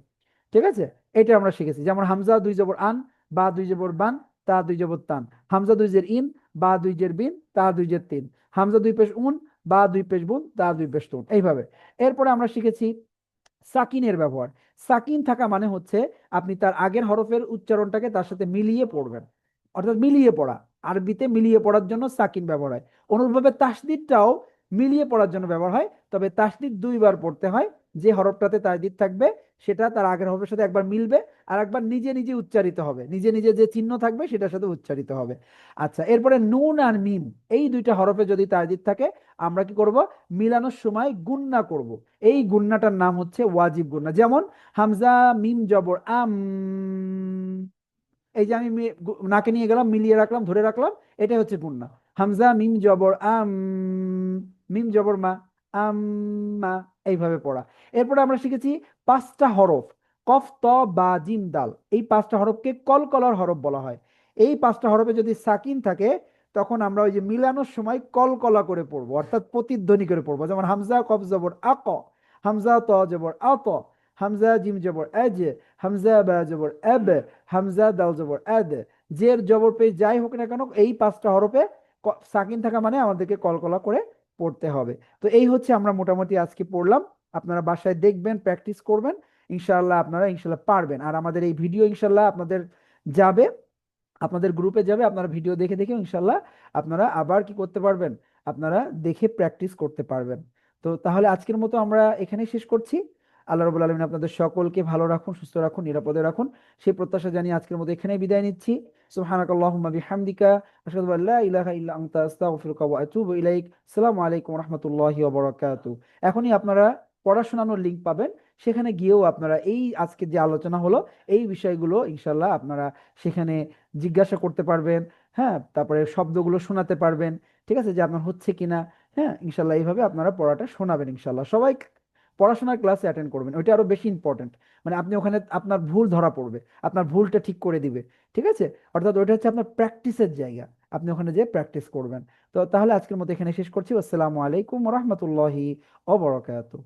A: ঠিক আছে, এটা আমরা শিখেছি। যেমন হামজা দুই জবর আন, বা দুই জবর বান, তা দুই জবর তান। হামজা দুই জের ইন, বা দুই জের বিন, তা দুই জের তিন। হামজা দুই পেশ উন, বা দুই পেশ বুন, তা দুই পেশ তুন, এইভাবে। এরপরে আমরা শিখেছি সাকিনের ব্যবহার। সাকিন থাকা মানে হচ্ছে আপনি তার আগের হরফের উচ্চারণটাকে তার সাথে মিলিয়ে পড়বেন, অর্থাৎ মিলিয়ে পড়া। আরবিতে মিলিয়ে পড়ার জন্য সাকিন ব্যবহার হয়। অনুরূপভাবে তাসদিদটাও মিলিয়ে পড়ার জন্য ব্যবহার হয়, তবে তাসদিদ দুইবার পড়তে হয়। যে হরফটাতে তাসদিদ থাকবে সেটা তার আগের হরফের সাথে একবার মিলবে, আর একবার নিজে নিজে উচ্চারিত হবে, নিজে নিজে যে চিহ্ন থাকবে সেটার সাথে উচ্চারিত হবে। আচ্ছা, এরপরে নুন আর মিম, এই দুইটা হরফে যদি তাসদিদ থাকে আমরা কি করব, মিলানোর সময় গুন্না করব। এই গুন্নাটার নাম হচ্ছে ওয়াজিব গুন্না। যেমন হামজা মিম জবর আম, এই যে আমি নাকে নিয়ে গেলাম, মিলিয়ে রাখলাম, ধরে রাখলাম, এটাই হচ্ছে গুন্না। হামজা মিম জবর আম, মিম জবর মা, আম্মা, এইভাবে পড়া। এরপরে আমরা শিখেছি পাঁচটা হরফ, কফ ত বা জিম দাল। এই পাঁচটা হরফকে কলকলার হরফ বলা হয়। এই পাঁচটা হরফে যদি সাকিন থাকে তখন আমরা ওই যে মিলানোর সময় কলকলা করে পড়বো, অর্থাৎ প্রতিধ্বনি করে পড়বো। যেমন হামজা কফ জবর আক, হামজা ত জবর আত, হামজা জিম জবর এজ, হামজা বা জবর এব, হামজা দাল জবর এদ। জের জবর পেশ যাই হোক না কেন এই পাঁচটা হরফে সাকিন থাকা মানে আমাদেরকে কলকলা করে পড়তে হবে। তো এই হচ্ছে আমরা মোটামুটি আজকে পড়লাম। আপনারা বাসায় দেখবেন, প্র্যাকটিস করবেন, ইনশাআল্লাহ আপনারা ইনশাআল্লাহ পারবেন। আর আমাদের এই ভিডিও ইনশাআল্লাহ আপনাদের যাবে, আপনাদের গ্রুপে যাবে। আপনারা ভিডিও দেখে দেখে ইনশাআল্লাহ আপনারা আবার কি করতে পারবেন, আপনারা দেখে প্র্যাকটিস করতে পারবেন। তো তাহলে আজকের মতো আমরা এখানেই শেষ করছি। আল্লাহ রাব্বুল আলামিন আপনাদের সকলকে ভালো রাখুন, সুস্থ রাখুন, নিরাপদে রাখুন, সেই প্রত্যাশা জানিয়ে আজকের মতো এখানেই বিদায় নিচ্ছি। সুবহানাকাল্লাহুম্মা বিহামদিকা আশহাদু আল্লা ইলাহা ইল্লা আনতা আস্তাগফিরুকা ওয়া আতুবু ইলাইক। আসসালামু আলাইকুম ওয়া রাহমাতুল্লাহি ওয়া বারাকাতুহু। এখনই আপনারা পড়াশোনানোর লিংক পাবেন, সেখানে গিয়েও আপনারা এই আজকে যে আলোচনা হলো এই বিষয়গুলো ইনশাআল্লাহ আপনারা সেখানে জিজ্ঞাসা করতে পারবেন। হ্যাঁ, তারপরে শব্দগুলো শোনাতে পারবেন, ঠিক আছে, যে আপনার হচ্ছে কিনা। হ্যাঁ, ইনশাল্লাহ এইভাবে আপনারা পড়াটা শোনাবেন। ইনশাল্লাহ সবাই পড়াশোনার ক্লাসে অ্যাটেন্ড করবেন, ওইটা আরো বেশি ইম্পর্টেন্ট। মানে আপনি ওখানে আপনার ভুল ধরা পড়বে, আপনার ভুলটা ঠিক করে দিবে। ঠিক আছে, অর্থাৎ ওইটা হচ্ছে আপনার প্র্যাকটিসের জায়গা, আপনি ওখানে যেয়ে প্র্যাকটিস করবেন। তো তাহলে আজকের মতো এখানে শেষ করছি। আসসালামু আলাইকুম ওয়া রাহমাতুল্লাহি ওয়া বারাকাতুহু।